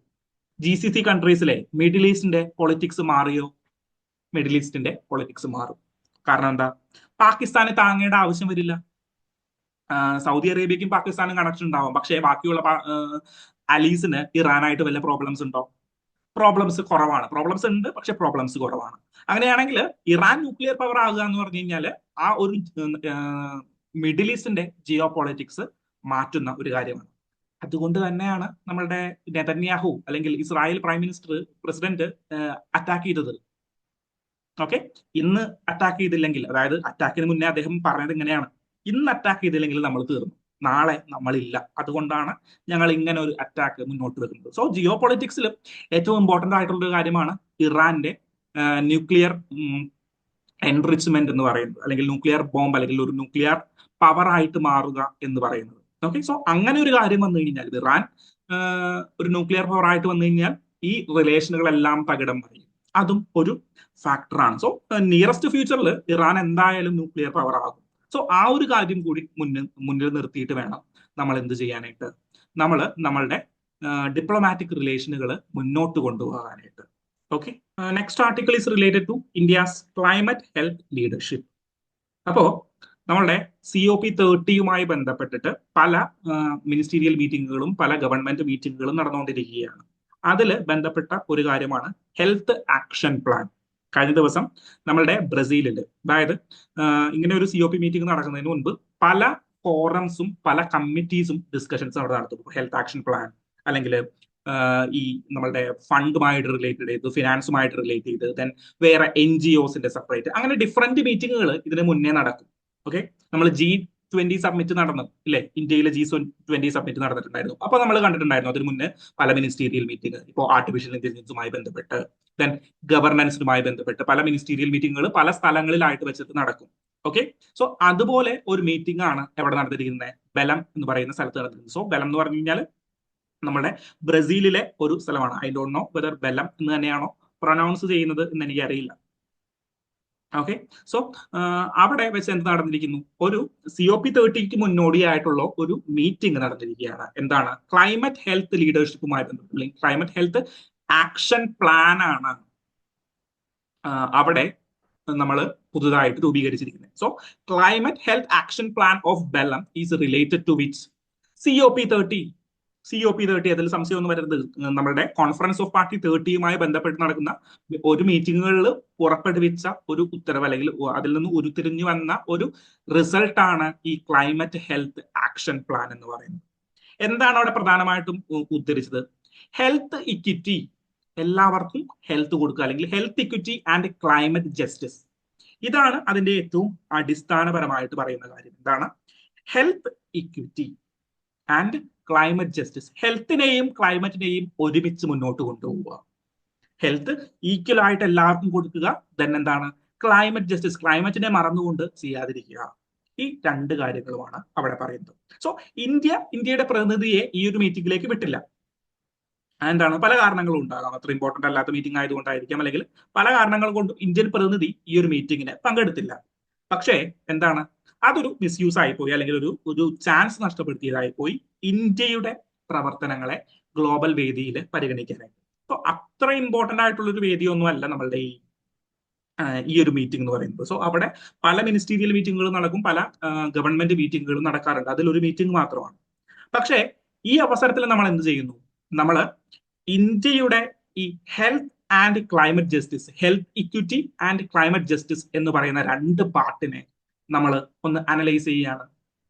GCC കൺട്രീസിലെ മിഡിൽ ഈസ്റ്റിന്റെ പൊളിറ്റിക്സ് മാറിയോ? മിഡിൽ ഈസ്റ്റിന്റെ പൊളിറ്റിക്സ് മാറും. കാരണം എന്താ? പാകിസ്ഥാനെ താങ്ങേണ്ട ആവശ്യം വരില്ല. സൗദി അറേബ്യക്കും പാകിസ്ഥാനും കണക്ഷൻ ഉണ്ടാവും. പക്ഷേ ബാക്കിയുള്ള അലീസിന് ഇറാനായിട്ട് വല്ല പ്രോബ്ലംസ് ഉണ്ടോ? പ്രോബ്ലംസ് കുറവാണ്. പ്രോബ്ലംസ് ഉണ്ട്, പക്ഷെ പ്രോബ്ലംസ് കുറവാണ്. അങ്ങനെയാണെങ്കിൽ ഇറാൻ ന്യൂക്ലിയർ പവർ ആകുക എന്ന് പറഞ്ഞു കഴിഞ്ഞാൽ ആ ഒരു മിഡിൽ ഈസ്റ്റിന്റെ ജിയോ പൊളിറ്റിക്സ് മാറ്റുന്ന ഒരു കാര്യമാണ്. അതുകൊണ്ട് തന്നെയാണ് നമ്മളുടെ നെതന്യാഹു അല്ലെങ്കിൽ ഇസ്രായേൽ പ്രസിഡന്റ് അറ്റാക്ക് ചെയ്തത്. ഓക്കെ, ഇന്ന് അറ്റാക്ക് ചെയ്തില്ലെങ്കിൽ, അതായത് അറ്റാക്കിന് മുന്നേ അദ്ദേഹം പറഞ്ഞത് ഇങ്ങനെയാണ്: ഇന്ന് അറ്റാക്ക് ചെയ്തില്ലെങ്കിൽ നമ്മൾ തീർന്നു, നാളെ നമ്മളില്ല, അതുകൊണ്ടാണ് ഞങ്ങൾ ഇങ്ങനെ ഒരു അറ്റാക്ക് മുന്നോട്ട് വെക്കുന്നത്. സോ ജിയോ പൊളിറ്റിക്സിൽ ഏറ്റവും ഇമ്പോർട്ടന്റ് ആയിട്ടുള്ള ഒരു കാര്യമാണ് ഇറാന്റെ ന്യൂക്ലിയർ എൻറിച്ച്മെന്റ് എന്ന് പറയുന്നത്, അല്ലെങ്കിൽ ന്യൂക്ലിയർ ബോംബ്, അല്ലെങ്കിൽ ഒരു ന്യൂക്ലിയർ പവർ ആയിട്ട് മാറുക എന്ന് പറയുന്നത്. ഓക്കെ, സോ അങ്ങനെ ഒരു കാര്യം വന്നു കഴിഞ്ഞാൽ, ഇറാൻ ഒരു ന്യൂക്ലിയർ പവർ ആയിട്ട് വന്നു കഴിഞ്ഞാൽ ഈ റിലേഷനുകളെല്ലാം തകിടം മറിയും. അതും ഒരു ഫാക്ടറാണ്. സോ നിയറസ്റ്റ് ഫ്യൂച്ചറിൽ ഇറാൻ എന്തായാലും ന്യൂക്ലിയർ പവർ ആകും. സോ ആ ഒരു കാര്യം കൂടി മുന്നിൽ നിർത്തിയിട്ട് വേണം നമ്മൾ എന്ത് ചെയ്യാനായിട്ട്, നമ്മൾ നമ്മളുടെ ഡിപ്ലോമാറ്റിക് റിലേഷനുകൾ മുന്നോട്ട് കൊണ്ടുപോകാനായിട്ട്. Okay, next article is related to India's climate health leadership. അപ്പോ നമ്മളുടെ COP30യുമായി ബന്ധപ്പെട്ടിട്ട് പല മിനിസ്റ്റീരിയൽ മീറ്റിങ്ങുകളും പല ഗവൺമെന്റ് മീറ്റിങ്ങുകളും നടന്നുകൊണ്ടിരിക്കുകയാണ്. അതിൽ ബന്ധപ്പെട്ട ഒരു കാര്യമാണ് ഹെൽത്ത് ആക്ഷൻ പ്ലാൻ. കഴിഞ്ഞ ദിവസം നമ്മളുടെ ബ്രസീലിൽ, അതായത് ഇങ്ങനെ ഒരു COP മീറ്റിംഗ് നടക്കുന്നതിന് മുൻപ് പല ഫോറംസും പല കമ്മിറ്റീസും ഡിസ്കഷൻസ് അവിടെ നടത്തും. ഹെൽത്ത് ആക്ഷൻ പ്ലാൻ, അല്ലെങ്കിൽ ഈ നമ്മളുടെ ഫണ്ടുമായിട്ട് റിലേറ്റഡ് ചെയ്ത്, ഫിനാൻസുമായിട്ട് റിലേറ്റ് ചെയ്ത്, ദെൻ വേറെ NGOസിന്റെ സെപ്പറേറ്റ്, അങ്ങനെ ഡിഫറെന്റ് മീറ്റിങ്ങുകൾ ഇതിന് മുന്നേ നടക്കും. ഓക്കെ, നമ്മൾ G20 സബ്മിറ്റ് നടന്നു ഇല്ലേ, ഇന്ത്യയിലെ G20 സബ്മിറ്റ് നടന്നിട്ടുണ്ടായിരുന്നു. അപ്പൊ നമ്മൾ കണ്ടിട്ടുണ്ടായിരുന്നു അതിന് മുന്നേ പല മിനിസ്റ്റീരിയൽ മീറ്റിംഗ്, ഇപ്പോൾ ആർട്ടിഫിഷ്യൽ ഇന്റലിജൻസുമായി ബന്ധപ്പെട്ട്, ദെൻ ഗവർണൻസുമായി ബന്ധപ്പെട്ട് പല മിനിസ്റ്റീരിയൽ മീറ്റിങ്ങുകൾ പല സ്ഥലങ്ങളിലായിട്ട് വെച്ചിട്ട് നടക്കും. ഓക്കെ, സോ അതുപോലെ ഒരു മീറ്റിംഗ് ആണ് എവിടെ നടന്നിരിക്കുന്നത്? ബെലം എന്ന് പറയുന്ന സ്ഥലത്ത് നടന്നിരിക്കുന്നത്. സോ ബെലം എന്ന് പറഞ്ഞു കഴിഞ്ഞാൽ നമ്മുടെ ബ്രസീലിലെ ഒരു സ്ഥലമാണ്. I don't know whether bellum എന്ന് തന്നെയാണോ പ്രൊനൗൺസ് ചെയ്യുന്നത് എന്ന് എനിക്ക് അറിയില്ല. ഓക്കെ, സോ അവിടെ വെച്ച് എന്ത് നടന്നിരിക്കുന്നു? ഒരു COP30ക്ക് മുന്നോടിയായിട്ടുള്ള ഒരു മീറ്റിംഗ് നടന്നിരിക്കുകയാണ്. എന്താണ്? ക്ലൈമറ്റ് ഹെൽത്ത് ലീഡർഷിപ്പുമായി ബന്ധപ്പെട്ട്, അല്ലെങ്കിൽ ക്ലൈമറ്റ് ഹെൽത്ത് ആക്ഷൻ പ്ലാൻ ആണ് അവിടെ നമ്മൾ പുതുതായിട്ട് രൂപീകരിച്ചിരിക്കുന്നത്. So climate health action plan of Belem is related to which? COP30. അതിൽ സംശയമൊന്നും വരരുത്. നമ്മുടെ കോൺഫറൻസ് ഓഫ് പാർട്ടി 30യുമായി ബന്ധപ്പെട്ട് നടക്കുന്ന ഒരു മീറ്റിങ്ങുകളിൽ പുറപ്പെടുവിച്ച ഒരു ഉത്തരവ്, അല്ലെങ്കിൽ അതിൽ നിന്ന് ഉരുത്തിരിഞ്ഞു വന്ന ഒരു റിസൾട്ടാണ് ഈ ക്ലൈമറ്റ് ഹെൽത്ത് ആക്ഷൻ പ്ലാൻ എന്ന് പറയുന്നത്. എന്താണ് അവിടെ പ്രധാനമായിട്ടും ഉദ്ധരിച്ചത്? ഹെൽത്ത് ഇക്വിറ്റി, എല്ലാവർക്കും ഹെൽത്ത് കൊടുക്കുക, അല്ലെങ്കിൽ health equity and climate justice. ഇതാണ് അതിന്റെ ഏറ്റവും അടിസ്ഥാനപരമായിട്ട് പറയുന്ന കാര്യം. എന്താണ്? Health equity and climate justice. ഹെൽത്തിനെയും ക്ലൈമറ്റിനെയും ഒരുമിച്ച് മുന്നോട്ട് കൊണ്ടുപോവുക. ഹെൽത്ത് ഈക്വൽ ആയിട്ട് എല്ലാവർക്കും കൊടുക്കുക. ദെൻ എന്താണ്? ക്ലൈമറ്റ് ജസ്റ്റിസ്, ക്ലൈമറ്റിനെ മറന്നുകൊണ്ട് ചെയ്യാതിരിക്കുക. ഈ രണ്ട് കാര്യങ്ങളുമാണ് അവിടെ പറയുന്നത്. സോ ഇന്ത്യയുടെ പ്രതിനിധിയെ ഈ ഒരു മീറ്റിംഗിലേക്ക് വിട്ടില്ല. എന്താണ്? പല കാരണങ്ങളും ഉണ്ടാകാം. അത്ര ഇമ്പോർട്ടന്റ് അല്ലാത്ത മീറ്റിംഗ് ആയതുകൊണ്ടായിരിക്കാം, അല്ലെങ്കിൽ പല കാരണങ്ങൾ കൊണ്ടും ഇന്ത്യൻ പ്രതിനിധി ഈ ഒരു മീറ്റിംഗിന് പങ്കെടുത്തില്ല. പക്ഷേ എന്താണ്? അതൊരു മിസ്യൂസ് ആയിപ്പോയി, അല്ലെങ്കിൽ ഒരു ചാൻസ് നഷ്ടപ്പെടുത്തിയതായി പോയി ഇന്ത്യയുടെ പ്രവർത്തനങ്ങളെ ഗ്ലോബൽ വേദിയിൽ പരിഗണിക്കാനായിട്ട്. അപ്പൊ അത്ര ഇമ്പോർട്ടന്റ് ആയിട്ടുള്ള ഒരു വേദിയൊന്നും അല്ല നമ്മളുടെ ഈ ഒരു മീറ്റിംഗ് എന്ന് പറയുന്നത്. സോ അവിടെ പല മിനിസ്റ്റീരിയൽ മീറ്റിങ്ങുകളും നടക്കും, പല ഗവൺമെന്റ് മീറ്റിങ്ങുകളും നടക്കാറുണ്ട്. അതിലൊരു മീറ്റിംഗ് മാത്രമാണ്. പക്ഷേ ഈ അവസരത്തിൽ നമ്മൾ എന്ത് ചെയ്യുന്നു? നമ്മൾ ഇന്ത്യയുടെ ഈ health and climate justice, health equity and climate justice എന്ന് പറയുന്ന രണ്ട് പാർട്ടിനെ നമ്മൾ ഒന്ന് അനലൈസ് ചെയ്യുകയാണ്.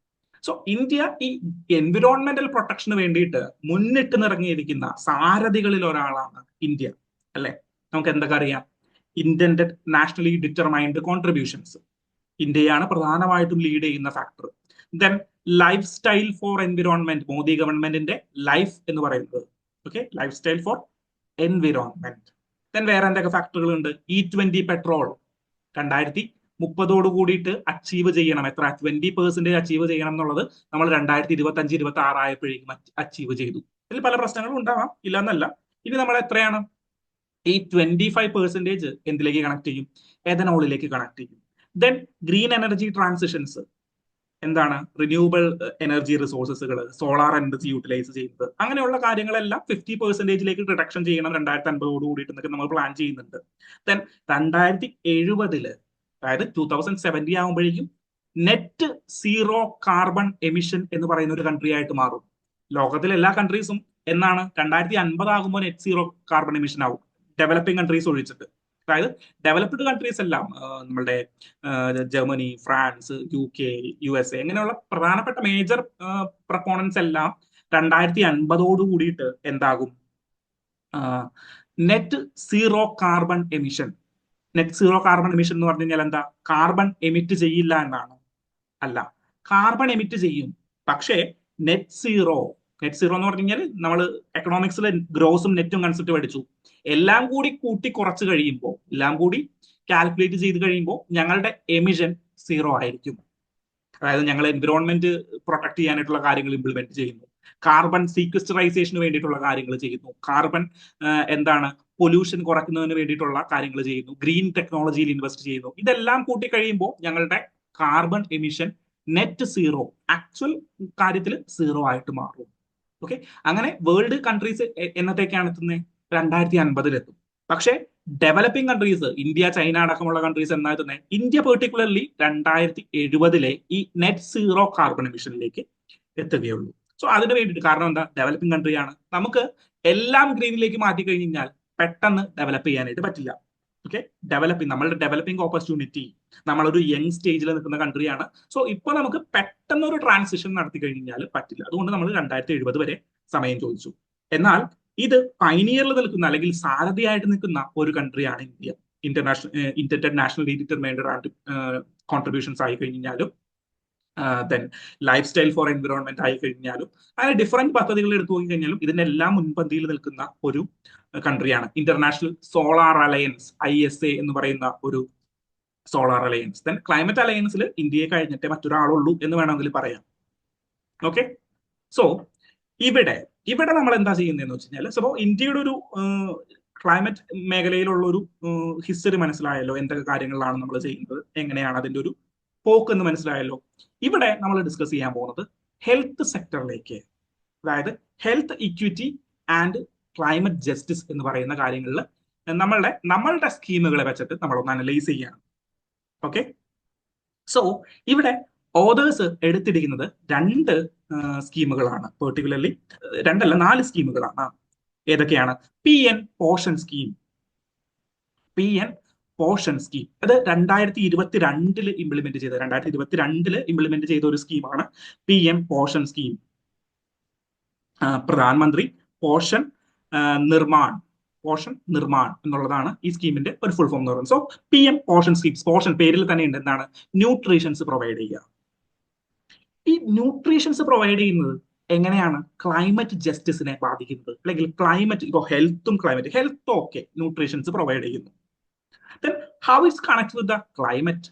സോ ഇന്ത്യ ഈ എൻവിറോൺമെന്റൽ പ്രൊട്ടക്ഷന് വേണ്ടിയിട്ട് മുന്നിട്ട് നിറങ്ങിയിരിക്കുന്ന സാരഥികളിൽ ഒരാളാണ് ഇന്ത്യ, അല്ലെ? നമുക്ക് എന്തൊക്കെ അറിയാം? ഇന്റൻഡഡ് നാഷണലി ഡിറ്റർമൈൻഡ് കോൺട്രിബ്യൂഷൻസ്, ഇന്ത്യയാണ് പ്രധാനമായിട്ടും ലീഡ് ചെയ്യുന്ന factor. Then life style for environment, Modi ഗവൺമെന്റിന്റെ ലൈഫ് എന്ന് പറയുന്നത്. Okay, life style for environment. Then വേറെ എന്തൊക്കെ ഫാക്ടറുകൾ ഉണ്ട്? E20 പെട്രോൾ 2030 കൂടിയിട്ട് അച്ചീവ് ചെയ്യണം. എത്ര? 20% അച്ചീവ് ചെയ്യണം എന്നുള്ളത് നമ്മൾ 2025-26 ആയപ്പോഴേക്കും അച്ചീവ് ചെയ്തു. ഇതിൽ പല പ്രശ്നങ്ങളും ഉണ്ടാവാം, ഇല്ല എന്നല്ല. ഇനി നമ്മൾ എത്രയാണ്? ഈ 25% എന്തിലേക്ക് കണക്ട് ചെയ്യും? എഥനോളിലേക്ക് കണക്ട് ചെയ്യും. ദെൻ ഗ്രീൻ എനർജി ട്രാൻസിഷൻസ്, എന്താണ്? റിന്യൂവബിൾ എനർജി റിസോഴ്സസുകൾ, സോളാർ എനർജി യൂട്ടിലൈസ് ചെയ്യുന്നത്, അങ്ങനെയുള്ള കാര്യങ്ങളെല്ലാം 50%ലേക്ക് റിഡക്ഷൻ ചെയ്യണം 2050 കൂടിയിട്ട് എന്നൊക്കെ നമ്മൾ പ്ലാൻ ചെയ്യുന്നുണ്ട്. ദെൻ 2070, അതായത് 2070 ആകുമ്പോഴേക്കും നെറ്റ് സീറോ കാർബൺ എമിഷൻ എന്ന് പറയുന്ന ഒരു കൺട്രി ആയിട്ട് മാറും. ലോകത്തിലെ എല്ലാ കൺട്രീസും എന്നാണ് 2050 ആകുമ്പോൾ നെറ്റ് സീറോ കാർബൺ എമിഷൻ ആവും, ഡെവലപ്പിംഗ് കൺട്രീസ് ഒഴിച്ചിട്ട്. അതായത് ഡെവലപ്ഡ് കൺട്രീസ് എല്ലാം, നമ്മളുടെ ജർമ്മനി, ഫ്രാൻസ്, UK, USA, അങ്ങനെയുള്ള പ്രധാനപ്പെട്ട മേജർ പ്രപ്പോണൻസ് എല്ലാം 2050 കൂടിയിട്ട് എന്താകും? Net zero carbon emission. Net zero carbon emission എന്ന് പറഞ്ഞു കഴിഞ്ഞാൽ എന്താ? കാർബൺ എമിറ്റ് ചെയ്യില്ല എന്നാണ്? അല്ല, കാർബൺ എമിറ്റ് ചെയ്യും, പക്ഷേ നെറ്റ് സീറോ എന്ന് പറഞ്ഞു കഴിഞ്ഞാൽ നമ്മൾ എക്കണോമിക്സിലെ ഗ്രോസും നെറ്റും കൺസെപ്റ്റ് പഠിച്ചു. എല്ലാം കൂടി കൂട്ടി കുറച്ച് കഴിയുമ്പോൾ, എല്ലാം കൂടി കാൽക്കുലേറ്റ് ചെയ്ത് കഴിയുമ്പോൾ ഞങ്ങളുടെ എമിഷൻ സീറോ ആയിരിക്കും. അതായത് ഞങ്ങൾ എൻവിറോൺമെന്റ് പ്രൊട്ടക്ട് ചെയ്യാനായിട്ടുള്ള കാര്യങ്ങൾ ഇംപ്ലിമെന്റ് ചെയ്യുന്നു, കാർബൺ സീക്വസ്റ്ററൈസേഷന് വേണ്ടിയിട്ടുള്ള കാര്യങ്ങൾ ചെയ്യുന്നു, കാർബൺ എന്താണ് പൊല്യൂഷൻ കുറയ്ക്കുന്നതിന് വേണ്ടിയിട്ടുള്ള കാര്യങ്ങൾ ചെയ്യുന്നു, ഗ്രീൻ ടെക്നോളജിയിൽ ഇൻവെസ്റ്റ് ചെയ്യുന്നു. ഇതെല്ലാം കൂട്ടി കഴിയുമ്പോൾ ഞങ്ങളുടെ carbon emission net zero, actual കാര്യത്തിൽ സീറോ ആയിട്ട് മാറും. ഓക്കെ, അങ്ങനെ വേൾഡ് കൺട്രീസ് എന്നത്തേക്കാണ് എത്തുന്നത്? 2050 എത്തും. പക്ഷേ ഡെവലപ്പിംഗ് കൺട്രീസ്, ഇന്ത്യ, ചൈന അടക്കമുള്ള കൺട്രീസ് എന്നാ എത്തുന്നത്? ഇന്ത്യ പെർട്ടിക്കുലർലി 2070 ഈ നെറ്റ് സീറോ കാർബൺ എമിഷനിലേക്ക് എത്തുകയുള്ളൂ. സോ അതിന് വേണ്ടിയിട്ട്, കാരണം എന്താ? ഡെവലപ്പിംഗ് കൺട്രിയാണ്. നമുക്ക് എല്ലാം ഗ്രീനിലേക്ക് മാറ്റി കഴിഞ്ഞാൽ പെട്ടെന്ന് ഡെവലപ്പ് ചെയ്യാനായിട്ട് പറ്റില്ല. ഓക്കെ, നമ്മളുടെ ഡെവലപ്പിംഗ് ഓപ്പർച്യൂണിറ്റി, നമ്മളൊരു യങ് സ്റ്റേജിൽ നിൽക്കുന്ന കൺട്രിയാണ്. സോ ഇപ്പൊ നമുക്ക് പെട്ടെന്ന് ഒരു ട്രാൻസിഷൻ നടത്തി കഴിഞ്ഞാൽ പറ്റില്ല. അതുകൊണ്ട് നമ്മൾ 2070 വരെ സമയം ചോദിച്ചു. എന്നാൽ ഇത് പൈനിയറിൽ നിൽക്കുന്ന, അല്ലെങ്കിൽ സാരഥിയായിട്ട് നിൽക്കുന്ന ഒരു കൺട്രിയാണ് India. International national determined and contributions ആയി കഴിഞ്ഞാലും, then life style for environment ആയി കഴിഞ്ഞാലും, അങ്ങനെ ഡിഫറെന്റ് പദ്ധതികൾ എടുത്തു നോക്കി കഴിഞ്ഞാലും ഇതിന്റെ എല്ലാം മുൻപന്തിയിൽ നിൽക്കുന്ന ഒരു കൺട്രിയാണ് ഇന്റർനാഷണൽ സോളാർ അലയൻസ്, ISA എന്ന് പറയുന്ന ഒരു സോളാർ അലയൻസ്. ദെൻ ക്ലൈമറ്റ് അലയൻസിൽ ഇന്ത്യയെ കഴിഞ്ഞിട്ടേ മറ്റൊരാളുള്ളൂ എന്ന് വേണമെങ്കിൽ പറയാം. ഓക്കെ, സോ ഇവിടെ നമ്മൾ എന്താ ചെയ്യുന്നതെന്ന് വെച്ച് കഴിഞ്ഞാൽ, സോ ഇന്ത്യയുടെ ഒരു ക്ലൈമറ്റ് മേഖലയിലുള്ള ഒരു ഹിസ്റ്ററി മനസ്സിലായല്ലോ, എന്തൊക്കെ കാര്യങ്ങളിലാണ് നമ്മൾ ചെയ്യുന്നത്, എങ്ങനെയാണ് അതിന്റെ ഒരു പോക്ക് എന്ന് മനസ്സിലായല്ലോ. ഇവിടെ നമ്മൾ ഡിസ്കസ് ചെയ്യാൻ പോകുന്നത് ഹെൽത്ത് സെക്ടറിലേക്ക്, അതായത് health equity and climate justice എന്ന് പറയുന്ന കാര്യങ്ങളിൽ നമ്മളുടെ സ്കീമുകളെ വെച്ചിട്ട് നമ്മളൊന്ന് അനലൈസ് ചെയ്യാണ്. ഓക്കെ, സോ ഇവിടെ ഓതേഴ്സ് എടുത്തിരിക്കുന്നത് 2 സ്കീമുകളാണ്, പെർട്ടിക്കുലർലി 2 അല്ല 4 സ്കീമുകളാണ്. ഏതൊക്കെയാണ്? PN Poshan scheme. അത് 2022 ഇംപ്ലിമെന്റ് ചെയ്ത ഒരു സ്കീമാണ് PM പോഷൻ സ്കീം. പ്രധാനമന്ത്രി പോഷൻ നിർമാൺ എന്നുള്ളതാണ് ഈ സ്കീമിന്റെ ഒരു ഫുൾ ഫോം എന്ന് പറയുന്നത്. So PM Poshan scheme, Poshan പേരിൽ തന്നെ ഉണ്ട്, എന്താണ്? ന്യൂട്രീഷൻസ് പ്രൊവൈഡ് ചെയ്യുക. ഈ ന്യൂട്രീഷൻസ് പ്രൊവൈഡ് ചെയ്യുന്നത് എങ്ങനെയാണ് ക്ലൈമറ്റ് ജസ്റ്റിസിനെ ബാധിക്കുന്നത്? അല്ലെങ്കിൽ ക്ലൈമറ്റ്, ഇപ്പോൾ ഹെൽത്ത് ഓക്കെ, ന്യൂട്രീഷൻസ് പ്രൊവൈഡ് ചെയ്യുന്നു. Then how is connected with the climate?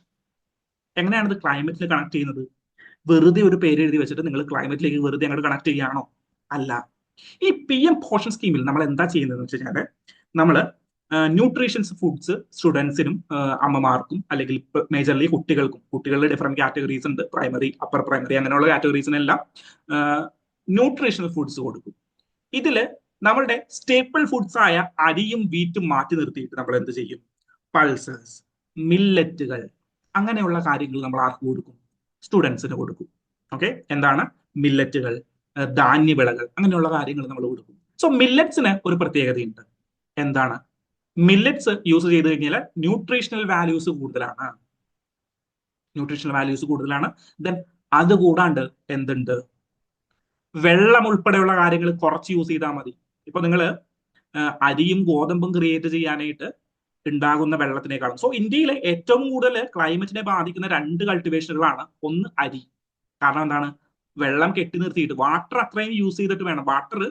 എങ്ങനെയാണ് ഇത് ക്ലൈമറ്റിൽ കണക്ട് ചെയ്യുന്നത്? വെറുതെ ഒരു പേര് എഴുതി വെച്ചിട്ട് നിങ്ങൾ ക്ലൈമറ്റിലേക്ക് വെറുതെ അങ്ങോട്ട് കണക്ട് ചെയ്യുകയാണോ? അല്ല. ഈ PM പോഷൻ സ്കീമിൽ നമ്മൾ എന്താ ചെയ്യുന്നതെന്ന് വെച്ച് കഴിഞ്ഞാൽ, നമ്മൾ ന്യൂട്രീഷൻസ് ഫുഡ്സ് സ്റ്റുഡൻസിനും അമ്മമാർക്കും, അല്ലെങ്കിൽ മേജർലി കുട്ടികളുടെ ഡിഫറെന്റ് കാറ്റഗറീസ് ഉണ്ട്, പ്രൈമറി, അപ്പർ പ്രൈമറി, അങ്ങനെയുള്ള കാറ്റഗറീസിനെല്ലാം ന്യൂട്രീഷണൽ ഫുഡ്സ് കൊടുക്കും. ഇതില് നമ്മളുടെ സ്റ്റേപ്പിൾ ഫുഡ്സ് ആയ അരിയും വീറ്റും മാറ്റി നിർത്തിയിട്ട് നമ്മൾ എന്ത് ചെയ്യും? പൾസസ്, മില്ലറ്റുകൾ, അങ്ങനെയുള്ള കാര്യങ്ങൾ നമ്മൾ ആർക്ക് കൊടുക്കും? സ്റ്റുഡൻസിന് കൊടുക്കും. ഓക്കെ, എന്താണ്? മില്ലറ്റുകൾ, ധാന്യവിളകൾ, അങ്ങനെയുള്ള കാര്യങ്ങൾ നമ്മൾ കൊടുക്കും. സോ മില്ലറ്റ്സിന് ഒരു പ്രത്യേകതയുണ്ട്. എന്താണ്? മില്ലറ്റ്സ് യൂസ് ചെയ്ത് കഴിഞ്ഞാൽ ന്യൂട്രീഷണൽ വാല്യൂസ് കൂടുതലാണ്. ദെൻ അതുകൂടാണ്ട് എന്തുണ്ട്? വെള്ളം ഉൾപ്പെടെയുള്ള കാര്യങ്ങൾ കുറച്ച് യൂസ് ചെയ്താൽ മതി. ഇപ്പൊ നിങ്ങൾ അരിയും ഗോതമ്പും ക്രിയേറ്റ് ചെയ്യാനായിട്ട് ഉണ്ടാകുന്ന വെള്ളത്തിനേക്കാളും, സോ ഇന്ത്യയിലെ ഏറ്റവും കൂടുതൽ ക്ലൈമറ്റിനെ ബാധിക്കുന്ന 2 കൾട്ടിവേഷനുകളാണ്. ഒന്ന് അരി, കാരണം എന്താണ്? വെള്ളം കെട്ടി നിർത്തിയിട്ട് വാട്ടർ അത്രയും യൂസ് ചെയ്തിട്ട് വേണം, വാട്ടർ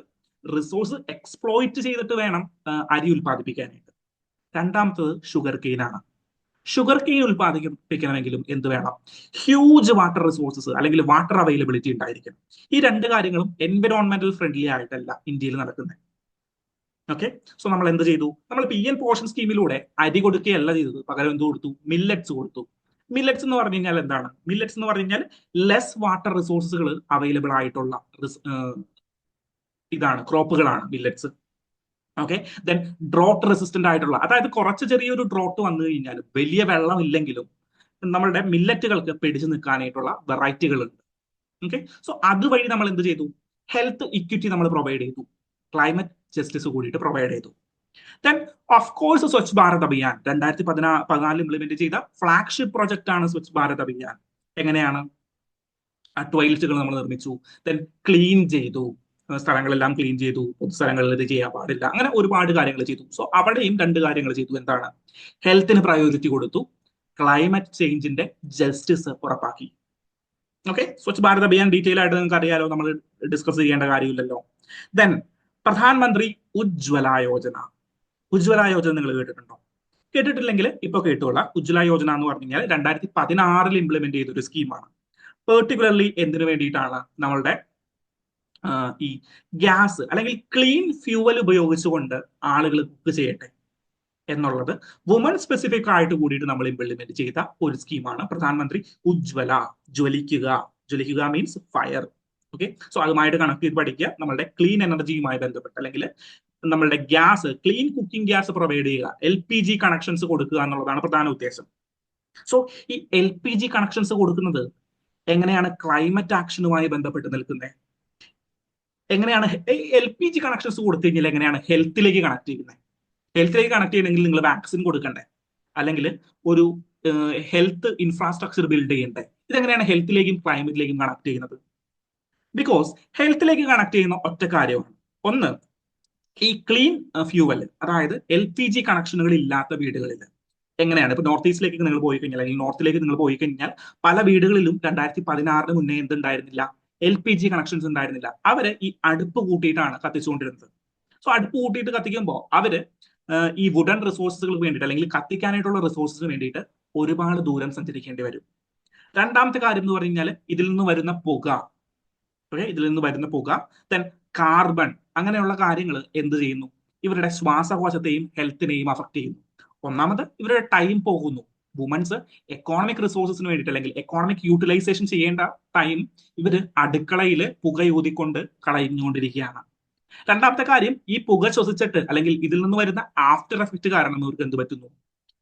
റിസോഴ്സ് എക്സ്പ്ലോയിറ്റ് ചെയ്തിട്ട് വേണം അരി ഉൽപ്പാദിപ്പിക്കാനായിട്ട്. രണ്ടാമത്തത് ഷുഗർ കെയിൻ ആണ്. ഷുഗർ കെയിൻ ഉൽപ്പാദിപ്പിക്കണമെങ്കിലും എന്ത് വേണം? ഹ്യൂജ് വാട്ടർ റിസോഴ്സസ്, അല്ലെങ്കിൽ വാട്ടർ അവൈലബിലിറ്റി ഉണ്ടായിരിക്കണം. ഈ 2 കാര്യങ്ങളും എൻവിറോൺമെന്റൽ ഫ്രണ്ട്ലി ആയിട്ടല്ല ഇന്ത്യയിൽ നടക്കുന്നത്. ഓക്കെ, സോ നമ്മൾ എന്ത് ചെയ്തു? നമ്മൾ PN പോഷൻ സ്കീമിലൂടെ അരി കൊടുക്കുകയല്ല ചെയ്തത്, പകരം എന്ത് കൊടുത്തു? മില്ലറ്റ്സ് കൊടുത്തു. മില്ലറ്റ്സ് എന്ന് പറഞ്ഞു കഴിഞ്ഞാൽ എന്താണ്? മില്ലറ്റ്സ് എന്ന് പറഞ്ഞു കഴിഞ്ഞാൽ ലെസ് വാട്ടർ റിസോഴ്സുകൾ അവൈലബിൾ ആയിട്ടുള്ള ക്രോപ്പുകളാണ് millets. Okay, then drought resistant ആയിട്ടുള്ള, അതായത് കുറച്ച് ചെറിയൊരു ഡ്രോട്ട് വന്നു കഴിഞ്ഞാലും വലിയ വെള്ളം ഇല്ലെങ്കിലും നമ്മളുടെ മില്ലറ്റുകൾക്ക് പിടിച്ചു നിൽക്കാനായിട്ടുള്ള വെറൈറ്റികളുണ്ട്. ഓക്കെ, സോ അതുവഴി നമ്മൾ എന്ത് ചെയ്തു? ഹെൽത്ത് ഇക്വിറ്റി നമ്മൾ പ്രൊവൈഡ് ചെയ്തു, ക്ലൈമറ്റ് ജസ്റ്റിസ് കൂടിയിട്ട് പ്രൊവൈഡ് ചെയ്തു. Then of course Swachh Bharat Abhiyan 2014 implement ചെയ്ത ഫ്ലാഗ്ഷിപ്പ് പ്രൊജക്ട് ആണ് സ്വച്ഛ് ഭാരത് അഭിയാൻ. എങ്ങനെയാണ്? ടോയ്ലറ്റുകൾ നമ്മൾ നിർമ്മിച്ചു, ദെൻ ക്ലീൻ ചെയ്തു, സ്ഥലങ്ങളെല്ലാം ക്ലീൻ ചെയ്തു, പൊതുസ്ഥലങ്ങളിൽ ഇത് ചെയ്യാൻ പാടില്ല, അങ്ങനെ ഒരുപാട് കാര്യങ്ങൾ ചെയ്തു. സോ അവിടെയും രണ്ട് കാര്യങ്ങൾ ചെയ്തു. എന്താണ്? ഹെൽത്തിന് പ്രയോറിറ്റി കൊടുത്തു, ക്ലൈമറ്റ് ചേഞ്ചിന്റെ ജസ്റ്റിസ് ഉറപ്പാക്കി. ഓക്കെ, സ്വച്ഛ് ഭാരത് അഭിയാൻ ഡീറ്റെയിൽ ആയിട്ട് നിങ്ങൾക്ക് അറിയാലോ, നമ്മൾ ഡിസ്കസ് ചെയ്യേണ്ട കാര്യമില്ലല്ലോ. ദെൻ പ്രധാനമന്ത്രി ഉജ്ജ്വല യോജന. ഉജ്ജ്വല യോജന നിങ്ങൾ കേട്ടിട്ടുണ്ടോ? കേട്ടിട്ടില്ലെങ്കിൽ ഇപ്പൊ കേട്ടോളാം. ഉജ്ജ്വല യോജന എന്ന് പറഞ്ഞു കഴിഞ്ഞാൽ 2016 ഇംപ്ലിമെന്റ് ചെയ്ത ഒരു സ്കീമാണ്. പെർട്ടിക്കുലർലി എന്തിനു വേണ്ടിയിട്ടാണ്? നമ്മളുടെ ഈ ഗ്യാസ് അല്ലെങ്കിൽ ക്ലീൻ ഫ്യൂവൽ ഉപയോഗിച്ചുകൊണ്ട് ആളുകൾ കുക്ക് ചെയ്യട്ടെ എന്നുള്ളത് വുമൺ സ്പെസിഫിക് ആയിട്ട് കൂടിയിട്ട് നമ്മൾ ഇംപ്ലിമെന്റ് ചെയ്ത ഒരു സ്കീമാണ് പ്രധാനമന്ത്രി ഉജ്ജ്വല. ജ്വലിക്കുക മീൻസ് ഫയർ. ഓക്കെ, സോ അതുമായിട്ട് കണക്ട് ചെയ്ത് പഠിക്കുക. നമ്മളുടെ ക്ലീൻ എനർജിയുമായി ബന്ധപ്പെട്ട് അല്ലെങ്കിൽ നമ്മളുടെ gas, clean cooking gas provide ചെയ്യുക, LPG കണക്ഷൻസ് കൊടുക്കുക എന്നുള്ളതാണ് പ്രധാന ഉദ്ദേശം. സോ ഈ LPG കണക്ഷൻസ് കൊടുക്കുന്നത് എങ്ങനെയാണ് ക്ലൈമറ്റ് ആക്ഷനുമായി ബന്ധപ്പെട്ട് നിൽക്കുന്നത്? എങ്ങനെയാണ് LPG കണക്ഷൻസ് കൊടുത്തു കഴിഞ്ഞാൽ എങ്ങനെയാണ് ഹെൽത്തിലേക്ക് കണക്ട് ചെയ്യുന്നത്? ഹെൽത്തിലേക്ക് കണക്ട് ചെയ്യണമെങ്കിൽ നിങ്ങൾ വാക്സിൻ കൊടുക്കണ്ടേ, അല്ലെങ്കിൽ ഒരു ഹെൽത്ത് ഇൻഫ്രാസ്ട്രക്ചർ ബിൽഡ് ചെയ്യണ്ടേ? ഇതെങ്ങനെയാണ് ഹെൽത്തിലേക്കും ക്ലൈമറ്റിലേക്കും കണക്ട് ചെയ്യുന്നത്? ബിക്കോസ് ഹെൽത്തിലേക്ക് കണക്ട് ചെയ്യുന്ന ഒറ്റ കാര്യമാണ്. ഒന്ന്, ഈ ക്ലീൻ ഫ്യൂവൽ, അതായത് LPG കണക്ഷനുകൾ ഇല്ലാത്ത വീടുകളിൽ എങ്ങനെയാണ്? ഇപ്പൊ നോർത്ത് ഈസ്റ്റിലേക്ക് നിങ്ങൾ പോയി കഴിഞ്ഞാൽ, അല്ലെങ്കിൽ നോർത്തിലേക്ക് നിങ്ങൾ പോയി കഴിഞ്ഞാൽ പല വീടുകളിലും 2016 മുന്നേ എന്തുണ്ടായിരുന്നില്ല? LPG കണക്ഷൻസ് ഉണ്ടായിരുന്നില്ല. അവര് ഈ അടുപ്പ് കൂട്ടിയിട്ടാണ് കത്തിച്ചുകൊണ്ടിരുന്നത്. സോ അടുപ്പ് കൂട്ടിയിട്ട് കത്തിക്കുമ്പോൾ അവര് ഈ വുഡൻ റിസോഴ്സുകൾക്ക് വേണ്ടിയിട്ട് അല്ലെങ്കിൽ കത്തിക്കാനായിട്ടുള്ള റിസോഴ്സിന് വേണ്ടിയിട്ട് ഒരുപാട് ദൂരം സഞ്ചരിക്കേണ്ടി വരും. രണ്ടാമത്തെ കാര്യം എന്ന് പറഞ്ഞു കഴിഞ്ഞാൽ ഇതിൽ നിന്ന് വരുന്ന പുക, ദെൻ കാർബൺ, അങ്ങനെയുള്ള കാര്യങ്ങൾ എന്ത് ചെയ്യുന്നു? ഇവരുടെ ശ്വാസകോശത്തെയും ഹെൽത്തിനെയും അഫക്ട് ചെയ്യുന്നു. ഒന്നാമത് ഇവരുടെ ടൈം പോകുന്നു. വുമൻസ് എക്കോണമിക് റിസോഴ്സസിന് വേണ്ടിയിട്ട് അല്ലെങ്കിൽ എക്കോണമിക് യൂട്ടിലൈസേഷൻ ചെയ്യേണ്ട ടൈം ഇവര് അടുക്കളയിൽ പുകയൂതിക്കൊണ്ട് കളഞ്ഞുകൊണ്ടിരിക്കുകയാണ്. രണ്ടാമത്തെ കാര്യം, ഈ പുക ശ്വസിച്ചിട്ട് അല്ലെങ്കിൽ ഇതിൽ നിന്ന് വരുന്ന ആഫ്റ്റർ എഫക്റ്റ് കാരണം ഇവർക്ക് എന്ത് പറ്റുന്നു?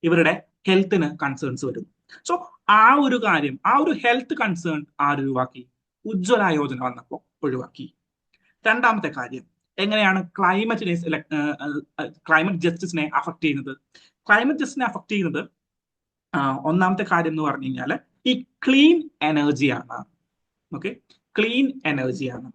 ഇവരുടെ ഹെൽത്തിന് കൺസേൺസ് വരും. സോ ആ ഒരു കാര്യം, ആ ഒരു ഹെൽത്ത് കൺസേൺ ഒഴിവാക്കി, ഉജ്ജ്വല യോജന വന്നപ്പോൾ ഒഴിവാക്കി. രണ്ടാമത്തെ കാര്യം, എങ്ങനെയാണ് ക്ലൈമറ്റ് ജസ്റ്റിസിനെ അഫക്ട് ചെയ്യുന്നത്? ക്ലൈമറ്റ് ജസ്റ്റിസിനെ അഫക്ട് ചെയ്യുന്നത് ഒന്നാമത്തെ കാര്യം എന്ന് പറഞ്ഞു കഴിഞ്ഞാൽ ഈ ക്ലീൻ എനർജിയാണ്. ഓക്കെ, ക്ലീൻ എനർജിയാണ്.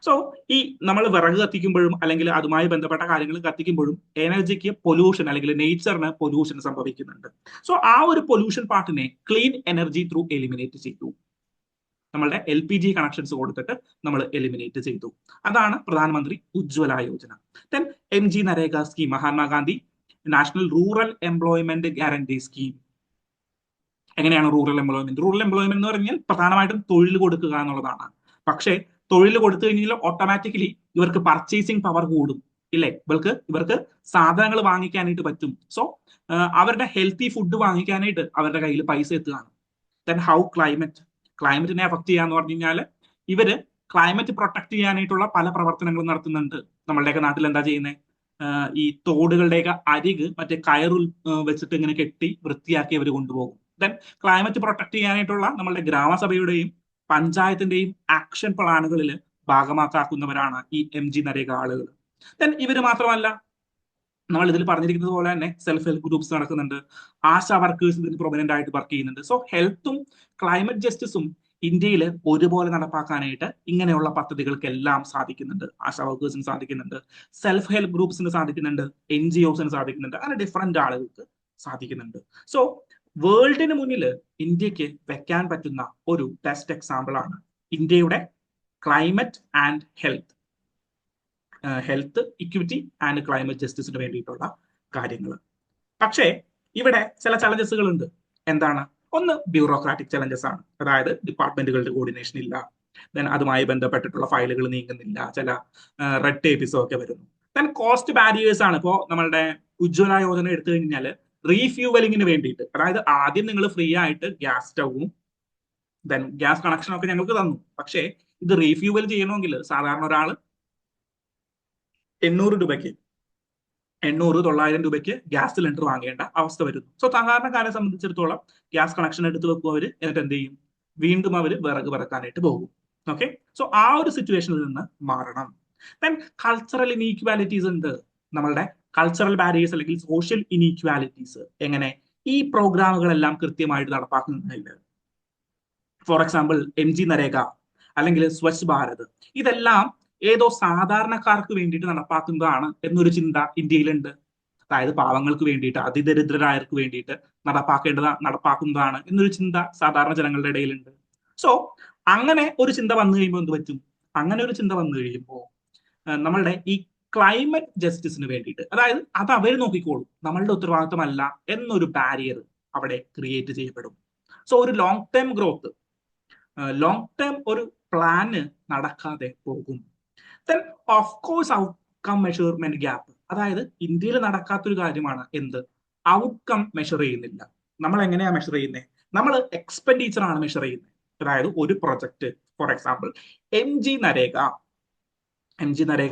സോ ഈ നമ്മൾ വിറക് കത്തിക്കുമ്പോഴും അല്ലെങ്കിൽ അതുമായി ബന്ധപ്പെട്ട കാര്യങ്ങൾ കത്തിക്കുമ്പോഴും എനർജിക്ക് പൊല്യൂഷൻ അല്ലെങ്കിൽ നേച്ചറിന് പൊല്യൂഷൻ സംഭവിക്കുന്നുണ്ട്. സോ ആ ഒരു പൊല്യൂഷൻ പാർട്ടിനെ ക്ലീൻ എനർജി ത്രൂ എലിമിനേറ്റ് ചെയ്തു. നമ്മളുടെ LPG കണക്ഷൻസ് കൊടുത്തിട്ട് നമ്മൾ എലിമിനേറ്റ് ചെയ്തു. അതാണ് പ്രധാനമന്ത്രി Ujjwala Yojana. Then MG NREGA scheme, Mahatma Gandhi national rural employment guarantee scheme. എങ്ങനെയാണ് റൂറൽ എംപ്ലോയ്മെന്റ്? റൂറൽ എംപ്ലോയ്മെന്റ് എന്ന് പറഞ്ഞാൽ പ്രധാനമായിട്ടും തൊഴിൽ കൊടുക്കുക എന്നുള്ളതാണ്. പക്ഷേ തൊഴിൽ കൊടുത്തു കഴിഞ്ഞാൽ ഓട്ടോമാറ്റിക്കലി ഇവർക്ക് പർച്ചേസിങ് പവർ കൂടും, ഇല്ലേ? ഇവർക്ക് സാധനങ്ങൾ വാങ്ങിക്കാനായിട്ട് പറ്റും. സോ അവരുടെ ഹെൽത്തി ഫുഡ് വാങ്ങിക്കാനായിട്ട് അവരുടെ കയ്യിൽ പൈസ എത്തുകയാണ്. ദെൻ ഹൗ ക്ലൈമറ്റിനെ അഫക്ട് ചെയ്യാന്ന് പറഞ്ഞു കഴിഞ്ഞാൽ ഇവര് ക്ലൈമറ്റ് പ്രൊട്ടക്ട് ചെയ്യാനായിട്ടുള്ള പല പ്രവർത്തനങ്ങളും നടത്തുന്നുണ്ട്. നമ്മളുടെയൊക്കെ നാട്ടിൽ എന്താ ചെയ്യുന്നത്? ഈ തോടുകളുടെയൊക്കെ അരിക് മറ്റേ കയറിൽ വെച്ചിട്ട് ഇങ്ങനെ കെട്ടി വൃത്തിയാക്കി അവർ കൊണ്ടുപോകും. ദെൻ ക്ലൈമറ്റ് പ്രൊട്ടക്ട് ചെയ്യാനായിട്ടുള്ള നമ്മളുടെ ഗ്രാമസഭയുടെയും പഞ്ചായത്തിന്റെയും ആക്ഷൻ പ്ലാനുകളിൽ ഭാഗമാക്കാക്കുന്നവരാണ് ഈ MG നരേഗ ആളുകൾ. ദെൻ ഇവര് മാത്രമല്ല, നമ്മൾ ഇതിൽ പറഞ്ഞിരിക്കുന്നത് പോലെ തന്നെ സെൽഫ് ഹെൽപ്പ് ഗ്രൂപ്പ്സ് നടക്കുന്നുണ്ട്, ആശാ വർക്കേഴ്സ് ഇതിന് പ്രൊമിനന്റ് ആയിട്ട് വർക്ക് ചെയ്യുന്നുണ്ട്. സോ ഹെൽത്തും ക്ലൈമറ്റ് ജസ്റ്റിസും ഇന്ത്യയിൽ ഒരുപോലെ നടപ്പാക്കാനായിട്ട് ഇങ്ങനെയുള്ള പദ്ധതികൾക്കെല്ലാം സാധിക്കുന്നുണ്ട്. ആശാ വർക്കേഴ്സിന് സാധിക്കുന്നുണ്ട്, സെൽഫ് ഹെൽപ്പ് ഗ്രൂപ്പ്സിന് സാധിക്കുന്നുണ്ട്, NGOസിന് സാധിക്കുന്നുണ്ട്, അങ്ങനെ ഡിഫറെന്റ് ആളുകൾക്ക് സാധിക്കുന്നുണ്ട്. സോ വേൾഡിന് മുന്നിൽ ഇന്ത്യക്ക് വെക്കാൻ പറ്റുന്ന ഒരു ടെസ്റ്റ് എക്സാമ്പിൾ ആണ് ഇന്ത്യയുടെ climate and health equity and climate ജസ്റ്റിസിന് വേണ്ടിയിട്ടുള്ള കാര്യങ്ങൾ. പക്ഷേ ഇവിടെ ചില ചലഞ്ചസുകൾ ഉണ്ട്. എന്താണ്? ഒന്ന് ബ്യൂറോക്രാറ്റിക് ചലഞ്ചസ് ആണ്, അതായത് ഡിപ്പാർട്ട്മെന്റുകളുടെ കോർഡിനേഷൻ ഇല്ല, ദെൻ അതുമായി ബന്ധപ്പെട്ടിട്ടുള്ള ഫയലുകൾ നീങ്ങുന്നില്ല, ചില റെഡ് ടേപ്സോ ഒക്കെ വരുന്നു. ദെൻ കോസ്റ്റ് ബാരിയേഴ്സ് ആണ്. ഇപ്പോൾ നമ്മളുടെ ഉജ്ജ്വല യോജന എടുത്തു കഴിഞ്ഞാൽ റീഫ്യൂവലിങ്ങിന് വേണ്ടിയിട്ട്, അതായത് ആദ്യം നിങ്ങൾ ഫ്രീ ആയിട്ട് ഗ്യാസ് സ്റ്റൗവും ദെൻ ഗ്യാസ് കണക്ഷനും ഒക്കെ ഞങ്ങൾക്ക് തന്നു. പക്ഷേ ഇത് റീഫ്യൂവൽ ചെയ്യണമെങ്കിൽ സാധാരണ ഒരാൾ 800-900 രൂപയ്ക്ക് ഗ്യാസ് സിലിണ്ടർ വാങ്ങേണ്ട അവസ്ഥ വരുന്നു. സോ സാധാരണക്കാരെ സംബന്ധിച്ചിടത്തോളം ഗ്യാസ് കണക്ഷൻ എടുത്ത് വെക്കും അവര്, എന്നിട്ട് എന്ത് ചെയ്യും? വീണ്ടും അവര് വിറക് പറക്കാനായിട്ട് പോകും. ഓക്കെ, സോ ആ ഒരു സിറ്റുവേഷനിൽ നിന്ന് മാറണം. ദെൻ കൾച്ചറൽ ഇനീക്വാലിറ്റീസ് ഉണ്ട്. നമ്മളുടെ കൾച്ചറൽ ബാരിയേഴ്സ് അല്ലെങ്കിൽ സോഷ്യൽ ഇനീക്വാലിറ്റീസ് എങ്ങനെ ഈ പ്രോഗ്രാമുകളെല്ലാം കൃത്യമായിട്ട് നടപ്പാക്കുന്നില്ല. ഫോർ എക്സാമ്പിൾ MG നരേഗ അല്ലെങ്കിൽ സ്വച്ഛ് ഭാരത്, ഇതെല്ലാം ഏതോ സാധാരണക്കാർക്ക് വേണ്ടിയിട്ട് നടപ്പാക്കുന്നതാണ് എന്നൊരു ചിന്ത ഇന്ത്യയിലുണ്ട്. അതായത് പാവങ്ങൾക്ക് വേണ്ടിയിട്ട്, അതിദരിദ്രരായവർക്ക് വേണ്ടിയിട്ട് നടപ്പാക്കുന്നതാണ് എന്നൊരു ചിന്ത സാധാരണ ജനങ്ങളുടെ ഇടയിലുണ്ട്. സോ അങ്ങനെ ഒരു ചിന്ത വന്നു കഴിയുമ്പോൾ എന്ത് പറ്റും? അങ്ങനെ ഒരു ചിന്ത വന്നു കഴിയുമ്പോൾ നമ്മളുടെ ഈ ക്ലൈമറ്റ് ജസ്റ്റിസിന് വേണ്ടിയിട്ട്, അതായത് അത് അവർ നോക്കിക്കോളും, നമ്മളുടെ ഉത്തരവാദിത്തമല്ല എന്നൊരു ബാരിയർ അവിടെ ക്രിയേറ്റ് ചെയ്യപ്പെടും. സോ ഒരു long term growth, long term ഒരു പ്ലാന് നടക്കാതെ പോകും. Then of course outcome measurement gap, അതായത് ഇന്ത്യയിൽ നടക്കാത്തൊരു കാര്യമാണ് എന്ത്? ഔട്ട്കം മെഷർ ചെയ്യുന്നില്ല. നമ്മൾ എങ്ങനെയാ മെഷർ ചെയ്യുന്നത്? നമ്മൾ എക്സ്പെൻഡിച്ചർ ആണ് മെഷർ ചെയ്യുന്നത്. അതായത് ഒരു project, for example M G നരേഗ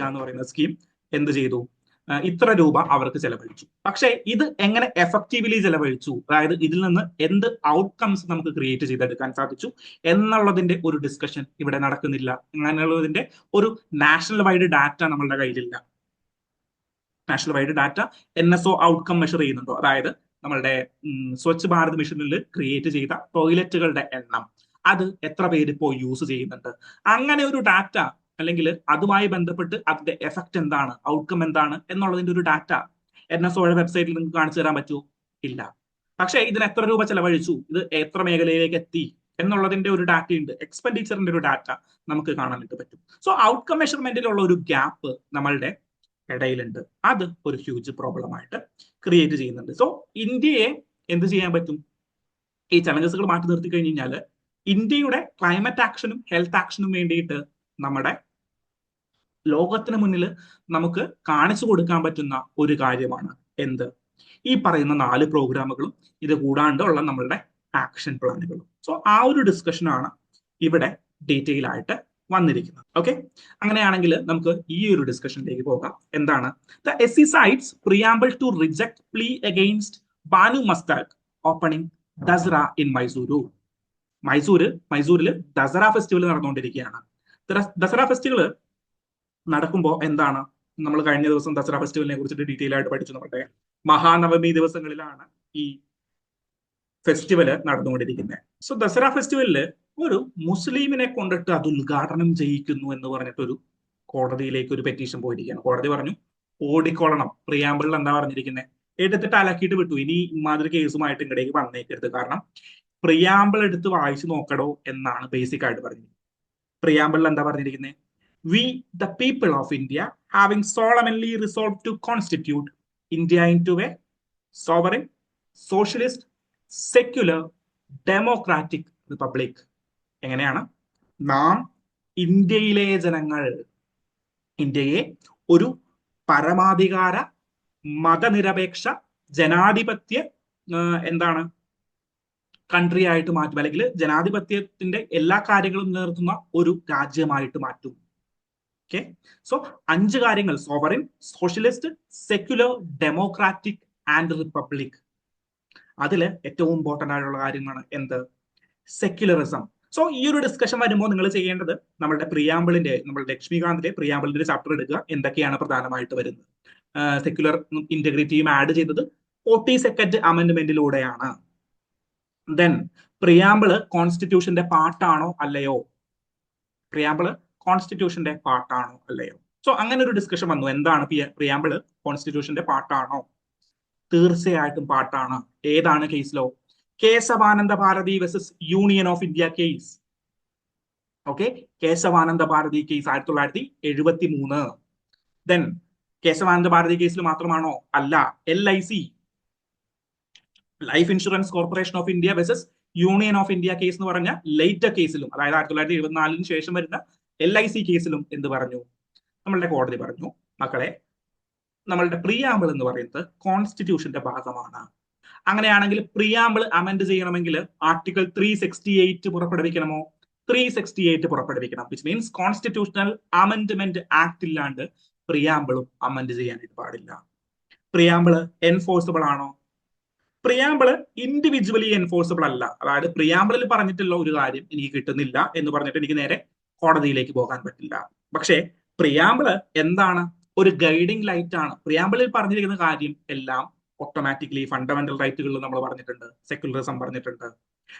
എന്ന് പറയുന്ന സ്കീം എന്ത് ചെയ്തു? ഇത്ര രൂപ അവർക്ക് ചെലവഴിച്ചു. പക്ഷേ ഇത് എങ്ങനെ എഫക്റ്റീവ്ലി ചെലവഴിച്ചു, അതായത് ഇതിൽ നിന്ന് എന്ത് ഔട്ട്കംസ് നമുക്ക് ക്രിയേറ്റ് ചെയ്തെടുക്കാൻ സാധിച്ചു എന്നുള്ളതിന്റെ ഒരു ഡിസ്കഷൻ ഇവിടെ നടക്കുന്നില്ല. അങ്ങനെയുള്ളതിന്റെ ഒരു നാഷണൽ വൈഡ് ഡാറ്റ നമ്മളുടെ കയ്യിലില്ല. National wide data NSO outcome measure ചെയ്യുന്നുണ്ടോ? അതായത് നമ്മളുടെ സ്വച്ഛ് ഭാരത് മിഷനിൽ ക്രിയേറ്റ് ചെയ്ത ടോയ്ലറ്റുകളുടെ എണ്ണം, അത് എത്ര പേര് ഇപ്പോൾ യൂസ് ചെയ്യുന്നുണ്ട്, അങ്ങനെ ഒരു ഡാറ്റ, അല്ലെങ്കിൽ അതുമായി ബന്ധപ്പെട്ട് അതിന്റെ എഫക്ട് എന്താണ്, ഔട്ട്കം എന്താണ് എന്നുള്ളതിന്റെ ഒരു ഡാറ്റ NSOയുടെ വെബ്സൈറ്റിൽ നിങ്ങൾക്ക് കാണിച്ചു തരാൻ പറ്റുമോ? ഇല്ല. പക്ഷേ ഇതിന് എത്ര രൂപ ചെലവഴിച്ചു, ഇത് എത്ര മേഖലയിലേക്ക് എത്തി എന്നുള്ളതിന്റെ ഒരു ഡാറ്റ ഉണ്ട്, എക്സ്പെൻഡിച്ചറിന്റെ ഒരു ഡാറ്റ നമുക്ക് കാണാനായിട്ട് പറ്റും. സോ ഔട്ട്കം മെഷർമെന്റിലുള്ള ഒരു ഗ്യാപ്പ് നമ്മളുടെ ഇടയിലുണ്ട്. അത് ഒരു ഹ്യൂജ് പ്രോബ്ലം ആയിട്ട് ക്രിയേറ്റ് ചെയ്യുന്നുണ്ട്. സോ ഇന്ത്യയെ എന്ത് ചെയ്യാൻ പറ്റും? ഈ ചലഞ്ചസുകൾ മാറ്റി നിർത്തി കഴിഞ്ഞ് കഴിഞ്ഞാൽ ഇന്ത്യയുടെ ക്ലൈമറ്റ് ആക്ഷനും ഹെൽത്ത് ആക്ഷനും വേണ്ടിയിട്ട് നമ്മുടെ ലോകത്തിന് മുന്നിൽ നമുക്ക് കാണിച്ചു കൊടുക്കാൻ പറ്റുന്ന ഒരു കാര്യമാണ് എന്ത്? ഈ പറയുന്ന 4 പ്രോഗ്രാമുകളും ഇത് കൂടാണ്ട് ഉള്ള നമ്മളുടെ ആക്ഷൻ പ്ലാനുകളും. സോ ആ ഒരു ഡിസ്കഷനാണ് ഇവിടെ ഡീറ്റെയിൽ ആയിട്ട് വന്നിരിക്കുന്നത്. ഓക്കെ, അങ്ങനെയാണെങ്കിൽ നമുക്ക് ഈ ഒരു ഡിസ്കഷനിലേക്ക് പോകാം. എന്താണ്? The SC cites preamble to reject plea against Banu Mastak opening Dasra in Mysuru. മൈസൂരിൽ ദസറ ഫെസ്റ്റിവൽ നടന്നുകൊണ്ടിരിക്കുകയാണ്. ദസറ ഫെസ്റ്റിവൽ നടക്കുമ്പോൾ എന്താണ്, നമ്മൾ കഴിഞ്ഞ ദിവസം ദസറ ഫെസ്റ്റിവലിനെ കുറിച്ചിട്ട് ഡീറ്റെയിൽ ആയിട്ട് പഠിച്ചു. നമ്മുടെ മഹാനവമി ദിവസങ്ങളിലാണ് ഈ ഫെസ്റ്റിവൽ നടന്നുകൊണ്ടിരിക്കുന്നത്. സോ ദസറ ഫെസ്റ്റിവലില് ഒരു മുസ്ലിമിനെ കൊണ്ടിട്ട് അത് ഉദ്ഘാടനം ചെയ്യിക്കുന്നു എന്ന് പറഞ്ഞിട്ടൊരു കോടതിയിലേക്ക് ഒരു പെറ്റീഷൻ പോയിരിക്കുകയാണ്. കോടതി പറഞ്ഞു ഓടിക്കൊള്ളണം, പ്രിയാമ്പിളിൽ എന്താ പറഞ്ഞിരിക്കുന്നത്, എടുത്തിട്ട് അലക്കിയിട്ട് വിട്ടു, ഇനി ഇമാതിരി കേസുമായിട്ട് ഇങ്ങടേക്ക് വന്നേക്കരുത്, കാരണം പ്രിയാമ്പിൾ എടുത്ത് വായിച്ചു നോക്കടോ എന്നാണ് ബേസിക് ആയിട്ട് പറഞ്ഞത്. പ്രിയാമ്പിളിൽ എന്താ പറഞ്ഞിരിക്കുന്നത്? We, the people of India, having solemnly resolved to constitute India into a sovereign, socialist, secular, democratic republic. എങ്ങനെയാണ്? നാം ഇന്ത്യയിലെ ജനങ്ങൾ ഇന്ത്യയെ ഒരു പരമാധികാര മതനിരപേക്ഷ ജനാധിപത്യ എന്താണ് കൺട്രി ആയിട്ട് മാറ്റും, അല്ലെങ്കിൽ ജനാധിപത്യത്തിന്റെ എല്ലാ കാര്യങ്ങളും നിലനിർത്തുന്ന ഒരു രാജ്യമായിട്ട് മാറ്റും. ഓക്കെ, സോ 5 കാര്യങ്ങൾ: sovereign, socialist, secular, democratic and republic. അതില് ഏറ്റവും ഇമ്പോർട്ടന്റ് ആയിട്ടുള്ള കാര്യമാണ് എന്ത്? സെക്യുലറിസം. സോ ഈ ഒരു ഡിസ്കഷൻ വരുമ്പോൾ നിങ്ങൾ ചെയ്യേണ്ടത് നമ്മുടെ പ്രിയാമ്പിളിന്റെ, നമ്മുടെ ലക്ഷ്മികാന്തിന്റെ പ്രിയാമ്പിളിന്റെ ചാപ്റ്റർ എടുക്കുക. എന്തൊക്കെയാണ് പ്രധാനമായിട്ട് വരുന്നത്? സെക്യുലർ ഇന്റഗ്രിറ്റിയും ആഡ് ചെയ്തത് 42nd അമെന്റ്മെന്റിലൂടെയാണ്. ദെൻ പ്രിയാമ്പിള് കോൺസ്റ്റിറ്റ്യൂഷന്റെ പാർട്ടാണോ അല്ലയോ? പ്രിയാമ്പിള് കോൺസ്റ്റിറ്റ്യൂഷന്റെ പാർട്ടാണോ അല്ലയോ? സോ അങ്ങനെ ഒരു ഡിസ്കഷൻ വന്നു. എന്താണ് പ്രിയാമ്പിള് കോൺസ്റ്റിറ്റ്യൂഷന്റെ പാർട്ടാണോ? തീർച്ചയായിട്ടും പാർട്ടാണ്. ഏതാണ് കേസിലോ? Kesavananda Bharati versus union of India case. Okay, Kesavananda Bharati case 1973. Then Kesavananda Bharati കേസിൽ മാത്രമാണോ? അല്ല, LIC, life insurance corporation of India versus union of India case എന്ന് പറഞ്ഞ ലേറ്റർ കേസിലും, അതായത് 1974 ശേഷം വരുന്ന LIC കേസിലും എന്ത് പറഞ്ഞു? നമ്മളുടെ കോടതി പറഞ്ഞു, മക്കളെ, നമ്മളുടെ പ്രിയാമ്പിൾ എന്ന് പറയുന്നത് കോൺസ്റ്റിറ്റ്യൂഷന്റെ ഭാഗമാണ്. അങ്ങനെയാണെങ്കിൽ പ്രിയാമ്പിൾ അമെൻഡ് ചെയ്യണമെങ്കിൽ ആർട്ടിക്കിൾ 368 പുറപ്പെടുവിക്കണമോ? 368 പുറപ്പെടുവിക്കണം. Which means constitutional amendment act ഇല്ലാണ്ട് പ്രിയാമ്പിളും അമെൻഡ് ചെയ്യാനായിട്ട് പാടില്ല. പ്രിയാമ്പിള് എൻഫോഴ്സിബിൾ ആണോ? പ്രിയാമ്പിള് ഇൻഡിവിജ്വലി എൻഫോഴ്സിബിൾ അല്ല. അതായത് പ്രിയാമ്പിളിൽ പറഞ്ഞിട്ടുള്ള ഒരു കാര്യം എനിക്ക് കിട്ടുന്നില്ല എന്ന് പറഞ്ഞിട്ട് എനിക്ക് നേരെ കോടതിയിലേക്ക് പോകാൻ പറ്റില്ല. പക്ഷേ പ്രിയാമ്പിള് എന്താണ്? ഒരു ഗൈഡിങ് ലൈറ്റ് ആണ്. പ്രിയാമ്പിളിൽ പറഞ്ഞിരിക്കുന്ന കാര്യം എല്ലാം ഓട്ടോമാറ്റിക്കലി ഫണ്ടമെന്റൽ റൈറ്റുകളിൽ നമ്മൾ പറഞ്ഞിട്ടുണ്ട്, സെക്യുലറിസം പറഞ്ഞിട്ടുണ്ട്,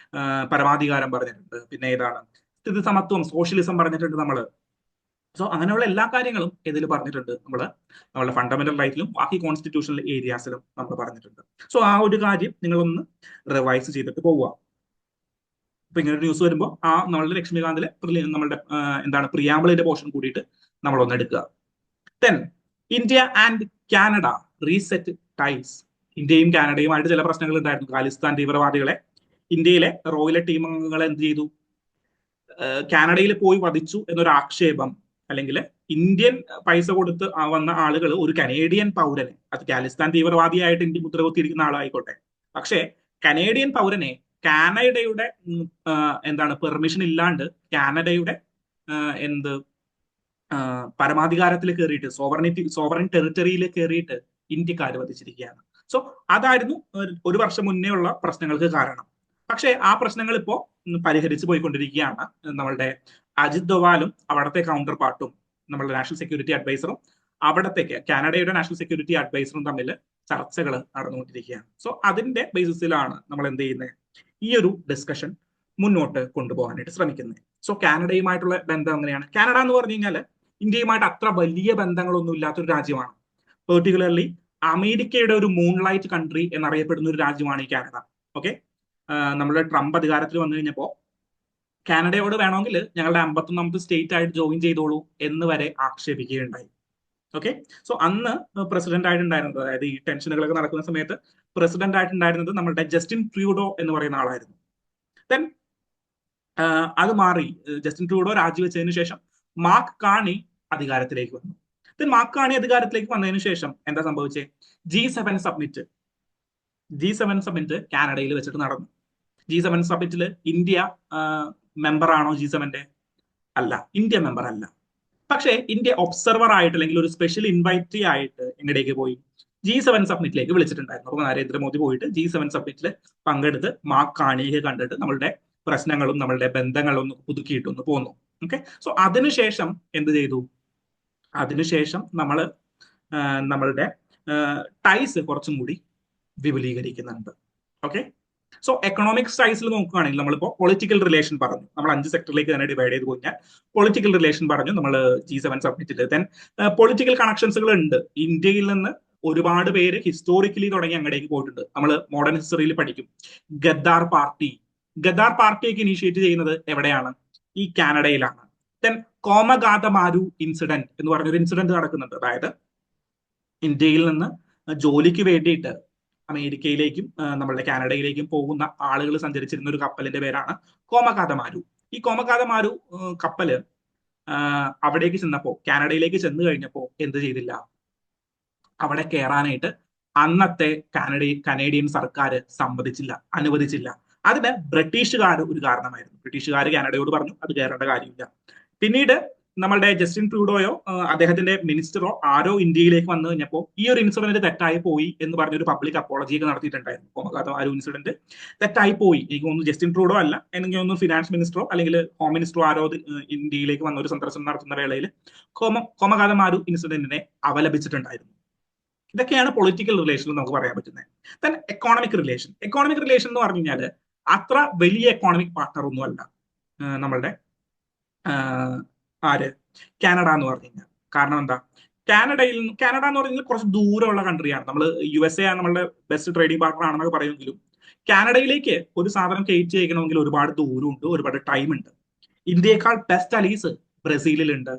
പരമാധികാരം പറഞ്ഞിട്ടുണ്ട്, പിന്നെ ഏതാണ്, സ്ഥിതി സമത്വം, സോഷ്യലിസം പറഞ്ഞിട്ടുണ്ട് നമ്മള്. സോ അങ്ങനെയുള്ള എല്ലാ കാര്യങ്ങളും ഇതിൽ പറഞ്ഞിട്ടുണ്ട് നമ്മളുടെ ഫണ്ടമെന്റൽ റൈറ്റിലും ബാക്കി കോൺസ്റ്റിറ്റ്യൂഷണൽ ഏരിയാസിലും നമ്മൾ പറഞ്ഞിട്ടുണ്ട്. സോ ആ ഒരു കാര്യം നിങ്ങളൊന്ന് റിവൈസ് ചെയ്തിട്ട് പോവുക. ഇപ്പൊ ഇങ്ങനെ ഒരു ന്യൂസ് വരുമ്പോൾ നമ്മളുടെ ലക്ഷ്മികാന്തിലെ എന്താണ് പ്രിയാമ്പിളിന്റെ പോർഷൻ കൂടിയിട്ട് നമ്മളൊന്ന് എടുക്കുക. Then India and Canada reset ties. ഇന്ത്യയും കാനഡയുമായിട്ട് ചില പ്രശ്നങ്ങൾ ഉണ്ടായിരുന്നു. ഖാലിസ്ഥാൻ തീവ്രവാദികളെ ഇന്ത്യയിലെ റോയിലെ ടീം അംഗങ്ങളെ എന്ത് ചെയ്തു, കാനഡയിൽ പോയി വധിച്ചു എന്നൊരു ആക്ഷേപം, അല്ലെങ്കിൽ ഇന്ത്യൻ പൈസ കൊടുത്ത് വന്ന ആളുകൾ ഒരു കനേഡിയൻ പൗരനെ, അത് ഖാലിസ്ഥാൻ തീവ്രവാദിയായിട്ട് ഇന്ത്യ മുദ്രകുത്തിയിരിക്കുന്ന ആളായിക്കോട്ടെ, പക്ഷേ കനേഡിയൻ പൗരനെ കാനഡയുടെ എന്താണ് പെർമിഷൻ ഇല്ലാണ്ട് കാനഡയുടെ പരമാധികാരത്തിൽ കയറിയിട്ട് സോവറിൻ ടെറിട്ടറിയിൽ കയറിയിട്ട് ഇന്ത്യക്കാർ വധിച്ചിരിക്കുകയാണ്. സോ അതായിരുന്നു ഒരു വർഷം മുന്നേ ഉള്ള പ്രശ്നങ്ങൾക്ക് കാരണം. പക്ഷേ ആ പ്രശ്നങ്ങൾ ഇപ്പോ പരിഹരിച്ചു പോയിക്കൊണ്ടിരിക്കുകയാണ്. നമ്മളുടെ അജിത് ഡോവാലും അവിടുത്തെ കൗണ്ടർ പാർട്ടും നമ്മളുടെ നാഷണൽ സെക്യൂരിറ്റി അഡ്വൈസറും അവിടത്തേക്ക് കാനഡയുടെ നാഷണൽ സെക്യൂരിറ്റി അഡ്വൈസറും തമ്മിൽ ചർച്ചകൾ നടന്നുകൊണ്ടിരിക്കുകയാണ്. സോ അതിന്റെ ബേസിസിലാണ് നമ്മൾ എന്ത് ചെയ്യുന്നത്, ഈ ഒരു ഡിസ്കഷൻ മുന്നോട്ട് കൊണ്ടുപോകാനായിട്ട് ശ്രമിക്കുന്നത്. സോ കാനഡയുമായിട്ടുള്ള ബന്ധം എങ്ങനെയാണ്? കാനഡ എന്ന് പറഞ്ഞു കഴിഞ്ഞാൽ ഇന്ത്യയുമായിട്ട് അത്ര വലിയ ബന്ധങ്ങളൊന്നും ഇല്ലാത്തൊരു രാജ്യമാണ്. പെർട്ടിക്കുലർലി അമേരിക്കയുടെ ഒരു മൂൺലൈറ്റ് കൺട്രി എന്നറിയപ്പെടുന്ന ഒരു രാജ്യമാണ് ഈ കാനഡ. ഓക്കെ, നമ്മുടെ ട്രംപ് അധികാരത്തിൽ വന്നു കഴിഞ്ഞപ്പോൾ കാനഡയോട് വേണമെങ്കിൽ ഞങ്ങളുടെ 51ാമത്തെ സ്റ്റേറ്റ് ആയിട്ട് ജോയിൻ ചെയ്തോളൂ എന്ന് വരെ ആക്ഷേപിക്കുകയുണ്ടായി. ഓക്കെ, സോ അന്ന് പ്രസിഡന്റ് ആയിട്ടുണ്ടായിരുന്നത്, അതായത് ഈ ടെൻഷനുകളൊക്കെ നടക്കുന്ന സമയത്ത് പ്രസിഡന്റ് ആയിട്ടുണ്ടായിരുന്നത് നമ്മളുടെ ജസ്റ്റിൻ ട്രൂഡോ എന്ന് പറയുന്ന ആളായിരുന്നു. ദെൻ അത് മാറി, ജസ്റ്റിൻ ട്രൂഡോ രാജിവെച്ചതിന് ശേഷം മാർക്ക് കാണി അധികാരത്തിലേക്ക് വന്നു. ദെൻ മാർക്ക് കാണി അധികാരത്തിലേക്ക് വന്നതിന് ശേഷം എന്താ സംഭവിച്ചത്? G7 സബ്മിറ്റ് കാനഡയിൽ വെച്ചിട്ട് നടന്നു. G7 സബ്മിറ്റിൽ ഇന്ത്യ മെമ്പർ ആണോ? G7ന്റെ അല്ല, ഇന്ത്യ മെമ്പർ അല്ല. പക്ഷേ ഇന്ത്യ ഒബ്സർവർ ആയിട്ട്, അല്ലെങ്കിൽ ഒരു സ്പെഷ്യൽ ഇൻവൈറ്റി ആയിട്ട് എങ്ങടേക്ക് പോയി? G7 സബ്മിറ്റിലേക്ക് വിളിച്ചിട്ടുണ്ടായിരുന്നു. അപ്പൊ നരേന്ദ്രമോദി പോയിട്ട് G7 സബ്മിറ്റിൽ പങ്കെടുത്ത് മാർക്ക് കാണിയെ കണ്ടിട്ട് നമ്മളുടെ പ്രശ്നങ്ങളും നമ്മളുടെ ബന്ധങ്ങളും ഒന്ന് പുതുക്കിയിട്ടൊന്ന് പോന്നു. ഓക്കെ, സോ അതിനുശേഷം എന്ത് ചെയ്തു? അതിനുശേഷം നമ്മളുടെ ടൈസ് കുറച്ചും കൂടി വിപുലീകരിക്കുന്നുണ്ട്. ഓക്കെ, സോ എക്കണോമിക് ടൈസിൽ നോക്കുകയാണെങ്കിൽ നമ്മളിപ്പോൾ പൊളിറ്റിക്കൽ റിലേഷൻ പറഞ്ഞു, നമ്മൾ 5 സെക്ടറിലേക്ക് തന്നെ ഡിവൈഡ് ചെയ്ത് കഴിഞ്ഞാൽ പൊളിറ്റിക്കൽ റിലേഷൻ പറഞ്ഞു നമ്മൾ G7 സബ്മിറ്റിൽ. ദെൻ പൊളിറ്റിക്കൽ കണക്ഷൻസുകൾ ഉണ്ട്. ഇന്ത്യയിൽ നിന്ന് ഒരുപാട് പേര് ഹിസ്റ്റോറിക്കലി തുടങ്ങി അങ്ങടേക്ക് പോയിട്ടുണ്ട്. നമ്മൾ മോഡേൺ ഹിസ്റ്ററിയിൽ പഠിക്കും. ഗദ്ദാർ പാർട്ടിയൊക്കെ ഇനീഷ്യേറ്റ് ചെയ്യുന്നത് എവിടെയാണ്? ഈ കാനഡയിലാണ്. ദെൻ കോമഗാതമാരു ഇൻസിഡന്റ് എന്ന് പറഞ്ഞൊരു ഇൻസിഡന്റ് നടക്കുന്നുണ്ട്. അതായത് ഇന്ത്യയിൽ നിന്ന് ജോലിക്ക് വേണ്ടിയിട്ട് അമേരിക്കയിലേക്കും നമ്മളുടെ കാനഡയിലേക്കും പോകുന്ന ആളുകൾ സഞ്ചരിച്ചിരുന്ന ഒരു കപ്പലിന്റെ പേരാണ് കോമഗാതമാരു. ഈ കോമഗാതമാരു കപ്പല് അവിടേക്ക് ചെന്നപ്പോ, കാനഡയിലേക്ക് ചെന്ന് കഴിഞ്ഞപ്പോ എന്ത് ചെയ്തില്ല? അവിടെ കയറാനായിട്ട് അന്നത്തെ കനേഡിയൻ സർക്കാർ അനുവദിച്ചില്ല. അതിന് ബ്രിട്ടീഷുകാർ ഒരു കാരണമായിരുന്നു. ബ്രിട്ടീഷുകാർ കാനഡയോട് പറഞ്ഞു അത് കയറേണ്ട കാര്യമില്ല. പിന്നീട് നമ്മളുടെ ജസ്റ്റിൻ ട്രൂഡോയോ അദ്ദേഹത്തിന്റെ മിനിസ്റ്ററോ ആരോ ഇന്ത്യയിലേക്ക് വന്നു കഴിഞ്ഞപ്പോൾ ഈ ഒരു ഇൻസിഡന്റ് തെറ്റായി പോയി എന്ന് പറഞ്ഞൊരു പബ്ലിക് അപ്പോളജി ഒക്കെ നടത്തിയിട്ടുണ്ടായിരുന്നു. കോമഗാതമാരു ഇൻസിഡന്റ് തെറ്റായി പോയി. എനിക്ക് തോന്നുന്നു ജസ്റ്റിൻ ട്രൂഡോ അല്ല, എനിക്ക് തോന്നുന്നു ഫിനാൻസ് മിനിസ്റ്ററോ അല്ലെങ്കിൽ ഹോം മിനിസ്റ്ററോ ആരോ ഇന്ത്യയിലേക്ക് വന്ന ഒരു സന്ദർശനം നടത്തുന്ന വേളയിൽ കോമഗാതമാരു ഇൻസിഡന്റിനെ അപലപിച്ചിട്ടുണ്ടായിരുന്നു. ഇതൊക്കെയാണ് പൊളിറ്റിക്കൽ റിലേഷൻ നമുക്ക് പറയാൻ പറ്റുന്നത്. ദെൻ എക്കോണമിക് റിലേഷൻ എന്ന് പറഞ്ഞു കഴിഞ്ഞാൽ അത്ര വലിയ എക്കോണമിക് പാർട്ണർ ഒന്നുമല്ല നമ്മളുടെ കാനഡ എന്ന് പറഞ്ഞു കഴിഞ്ഞാൽ. കാരണം എന്താ? കാനഡ എന്ന് പറഞ്ഞാൽ കുറച്ച് ദൂരമുള്ള കൺട്രിയാണ്. നമ്മൾ USA ആണ് നമ്മളുടെ ബെസ്റ്റ് ട്രേഡിംഗ് പാർട്ണർ ആണെന്നൊക്കെ പറയുമെങ്കിലും കാനഡയിലേക്ക് ഒരു സാധനം കയറ്റി അയക്കണമെങ്കിൽ ഒരുപാട് ദൂരമുണ്ട്, ഒരുപാട് ടൈം ഉണ്ട്. ഇന്ത്യയേക്കാൾ ബെസ്റ്റ് അലീസ് ബ്രസീലിലുണ്ട്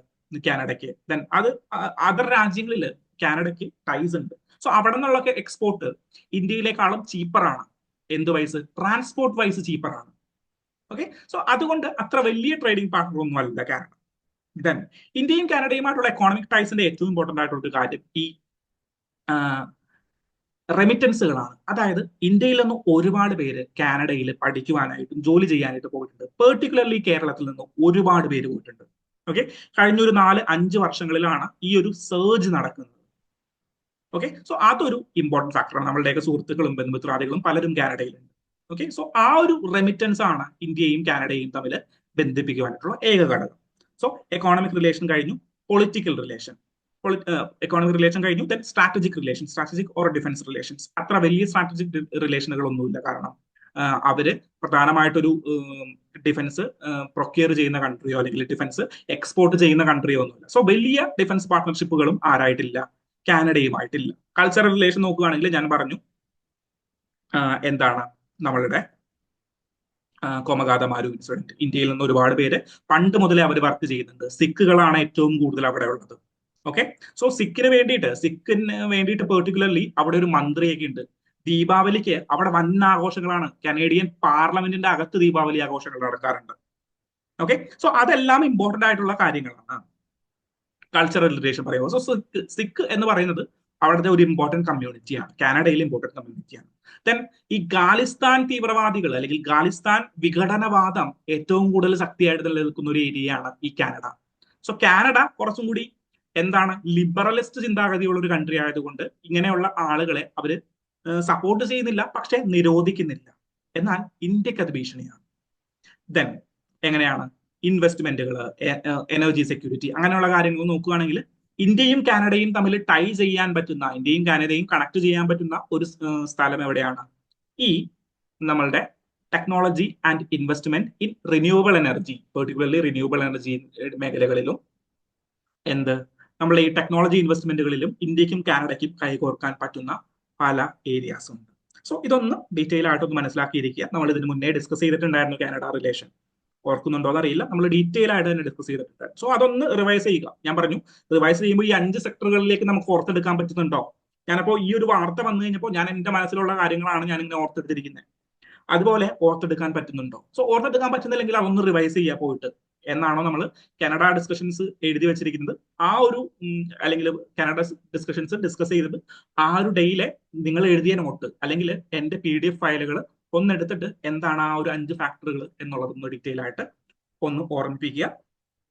കാനഡയ്ക്ക്. ദെൻ അതർ രാജ്യങ്ങളിൽ കാനഡയ്ക്ക് ടൈസ് ഉണ്ട്. സോ അവിടെ നിന്നുള്ളൊക്കെ എക്സ്പോർട്ട് ഇന്ത്യയിലേക്കാളും ചീപ്പറാണ്. എന്ത് വൈസ്? ട്രാൻസ്പോർട്ട് വൈസ് ചീപ്പറാണ്. ഓക്കെ, സോ അതുകൊണ്ട് അത്ര വലിയ ട്രേഡിംഗ് പാർട്ണർ ഒന്നും അല്ല കാനഡ. ദെൻ ഇന്ത്യയും കാനഡയുമായിട്ടുള്ള എക്കോണമിക് ടൈസിന്റെ ഏറ്റവും ഇമ്പോർട്ടന്റ് ആയിട്ടുള്ള ഒരു കാര്യം ഈ റെമിറ്റൻസുകളാണ്. അതായത് ഇന്ത്യയിൽ നിന്ന് ഒരുപാട് പേര് കാനഡയിൽ പഠിക്കുവാനായിട്ടും ജോലി ചെയ്യാനായിട്ട് പോയിട്ടുണ്ട്. പെർട്ടിക്കുലർലി കേരളത്തിൽ നിന്ന് ഒരുപാട് പേര് പോയിട്ടുണ്ട്. ഓക്കെ, കഴിഞ്ഞ ഒരു 4-5 വർഷങ്ങളിലാണ് ഈ ഒരു സർജ് നടക്കുന്നത്. ഓക്കെ, സോ അതൊരു ഇമ്പോർട്ടന്റ് ഫാക്ടറാണ്. നമ്മളുടെയൊക്കെ സുഹൃത്തുക്കളും ബന്ധുമിത്രാദികളും പലരും കാനഡയിലുണ്ട്. ഓക്കെ, സോ ആ ഒരു റെമിറ്റൻസ് ആണ് ഇന്ത്യയും കാനഡയും തമ്മിൽ ബന്ധിപ്പിക്കുവാനായിട്ടുള്ള ഏക ഘടകം. സോ എക്കോണമിക് റിലേഷൻ കഴിഞ്ഞു, പൊളിറ്റിക്കൽ റിലേഷൻ കഴിഞ്ഞു. Then strategic or defence relations. അത്ര വലിയ സ്ട്രാറ്റജിക് റിലേഷനുകളൊന്നുമില്ല. കാരണം അവര് പ്രധാനമായിട്ടൊരു ഡിഫൻസ് പ്രൊക്യൂർ ചെയ്യുന്ന കൺട്രിയോ അല്ലെങ്കിൽ ഡിഫൻസ് എക്സ്പോർട്ട് ചെയ്യുന്ന കൺട്രിയോ ഒന്നുമില്ല. സോ വലിയ ഡിഫൻസ് പാർട്ട്ണർഷിപ്പുകളും ആരായിട്ടില്ല, കാനഡയുമായിട്ടില്ല. കൾച്ചറൽ റിലേഷൻ നോക്കുകയാണെങ്കിൽ ഞാൻ പറഞ്ഞു എന്താണ് നമ്മളുടെ കൊമഗാതമാരു ഇൻസിഡന്റ്, ഇന്ത്യയിൽ നിന്ന് ഒരുപാട് പേര് പണ്ട് മുതലേ അവർ വർക്ക് ചെയ്യുന്നുണ്ട്. സിഖുകളാണ് ഏറ്റവും കൂടുതൽ അവിടെ ഉള്ളത്. ഓക്കെ, സോ സിഖിന് വേണ്ടിയിട്ട് പെർട്ടിക്കുലർലി അവിടെ ഒരു മന്ത്രിയൊക്കെ ഉണ്ട്. ദീപാവലിക്ക് അവിടെ വൻ ആഘോഷങ്ങളാണ്. കനേഡിയൻ പാർലമെന്റിന്റെ അകത്ത് ദീപാവലി ആഘോഷങ്ങൾ നടക്കാറുണ്ട്. ഓക്കെ, സോ അതെല്ലാം ഇമ്പോർട്ടന്റ് ആയിട്ടുള്ള കാര്യങ്ങളാണ് കൾച്ചറൽ റിലേഷൻ പറയുമ്പോൾ. സോ സിഖ് എന്ന് പറയുന്നത് അവിടുത്തെ ഒരു ഇമ്പോർട്ടന്റ് കമ്മ്യൂണിറ്റിയാണ്, കാനഡയിലെ ഇമ്പോർട്ടന്റ് കമ്മ്യൂണിറ്റിയാണ്. ദെൻ ഈ ഖാലിസ്ഥാൻ തീവ്രവാദികൾ അല്ലെങ്കിൽ ഖാലിസ്ഥാൻ വിഘടനവാദം ഏറ്റവും കൂടുതൽ ശക്തിയായിട്ട് നിലനിൽക്കുന്ന ഒരു ഏരിയയാണ് ഈ കാനഡ. സോ കാനഡ കുറച്ചും കൂടി എന്താണ് ലിബറലിസ്റ്റ് ചിന്താഗതിയുള്ള ഒരു കൺട്രി ആയതുകൊണ്ട് ഇങ്ങനെയുള്ള ആളുകളെ അവര് സപ്പോർട്ട് ചെയ്യുന്നില്ല, പക്ഷെ നിരോധിക്കുന്നില്ല. എന്നാൽ ഇന്ത്യക്ക് അത് ഭീഷണിയാണ്. ദെൻ എങ്ങനെയാണ് ഇൻവെസ്റ്റ്മെന്റുകൾ, എനർജി സെക്യൂരിറ്റി, അങ്ങനെയുള്ള കാര്യങ്ങൾ നോക്കുകയാണെങ്കിൽ ഇന്ത്യയും കാനഡയും തമ്മിൽ ടൈ ചെയ്യാൻ പറ്റുന്ന, ഇന്ത്യയും കാനഡയും കണക്ട് ചെയ്യാൻ പറ്റുന്ന ഒരു സ്ഥലം എവിടെയാണ്? ഈ നമ്മളുടെ technology and investment in renewable energy, particularly renewable energy മേഖലകളിലും നമ്മൾ ഈ ടെക്നോളജി ഇൻവെസ്റ്റ്മെന്റുകളിലും ഇന്ത്യക്കും കാനഡയ്ക്കും കൈകോർക്കാൻ പറ്റുന്ന പല ഏരിയാസും ഉണ്ട്. സോ ഇതൊന്ന് ഡീറ്റെയിൽ ആയിട്ടൊന്ന് മനസ്സിലാക്കിയിരിക്കുക. നമ്മൾ ഇതിന് മുന്നേ ഡിസ്കസ് ചെയ്തിട്ടുണ്ടായിരുന്നു കാനഡ റിലേഷൻ, ഓർക്കുന്നുണ്ടോ എന്നറിയില്ല, നമ്മൾ ഡീറ്റെയിൽ ആയിട്ട് തന്നെ ഡിസ്കസ് ചെയ്തിട്ടുണ്ട്. സോ അതൊന്ന് റിവൈസ് ചെയ്യുക. ഞാൻ പറഞ്ഞു റിവൈസ് ചെയ്യുമ്പോൾ ഈ 5 സെക്ടറുകളിലേക്ക് നമുക്ക് ഓർത്തെടുക്കാൻ പറ്റുന്നുണ്ടോ? ഞാനപ്പോ ഈ ഒരു വാർത്ത വന്നു കഴിഞ്ഞപ്പോൾ ഞാൻ എന്റെ മനസ്സിലുള്ള കാര്യങ്ങളാണ് ഞാൻ ഇങ്ങനെ ഓർത്തെടുത്തിരിക്കുന്നത്, അതുപോലെ ഓർത്തെടുക്കാൻ പറ്റുന്നുണ്ടോ? സോ ഓർത്തെടുക്കാൻ പറ്റുന്നില്ലെങ്കിൽ അതൊന്ന് റിവൈസ് ചെയ്യാൻ പോയിട്ട് എന്നാണോ നമ്മൾ കാനഡ ഡിസ്കഷൻസ് എഴുതി വെച്ചിരിക്കുന്നത്, ആ ഒരു അല്ലെങ്കിൽ കാനഡ ഡിസ്കഷൻസ് ഡിസ്കസ് ചെയ്തത് ആ ഒരു ഡേയിലെ നിങ്ങൾ എഴുതിയ നോട്ട് അല്ലെങ്കിൽ എന്റെ PDF ഫയലുകൾ ഒന്നെടുത്തിട്ട് എന്താണ് ആ ഒരു 5 ഫാക്ടറുകൾ എന്നുള്ളതൊന്ന് ഡീറ്റെയിൽ ആയിട്ട് ഒന്ന് ഓർമ്മിപ്പിക്കുക,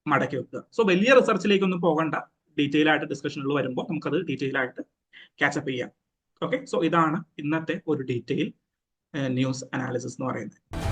മടക്കി വെക്കുക. സോ വലിയ റിസർച്ചിലേക്കൊന്നും പോകണ്ട, ഡീറ്റെയിൽ ആയിട്ട് ഡിസ്കഷനുകൾ വരുമ്പോൾ നമുക്കത് ഡീറ്റെയിൽ ആയിട്ട് ക്യാച്ചപ്പ് ചെയ്യാം. ഓക്കെ, സോ ഇതാണ് ഇന്നത്തെ ഒരു ഡീറ്റെയിൽ ന്യൂസ് അനാലിസിസ് എന്ന് പറയുന്നത്.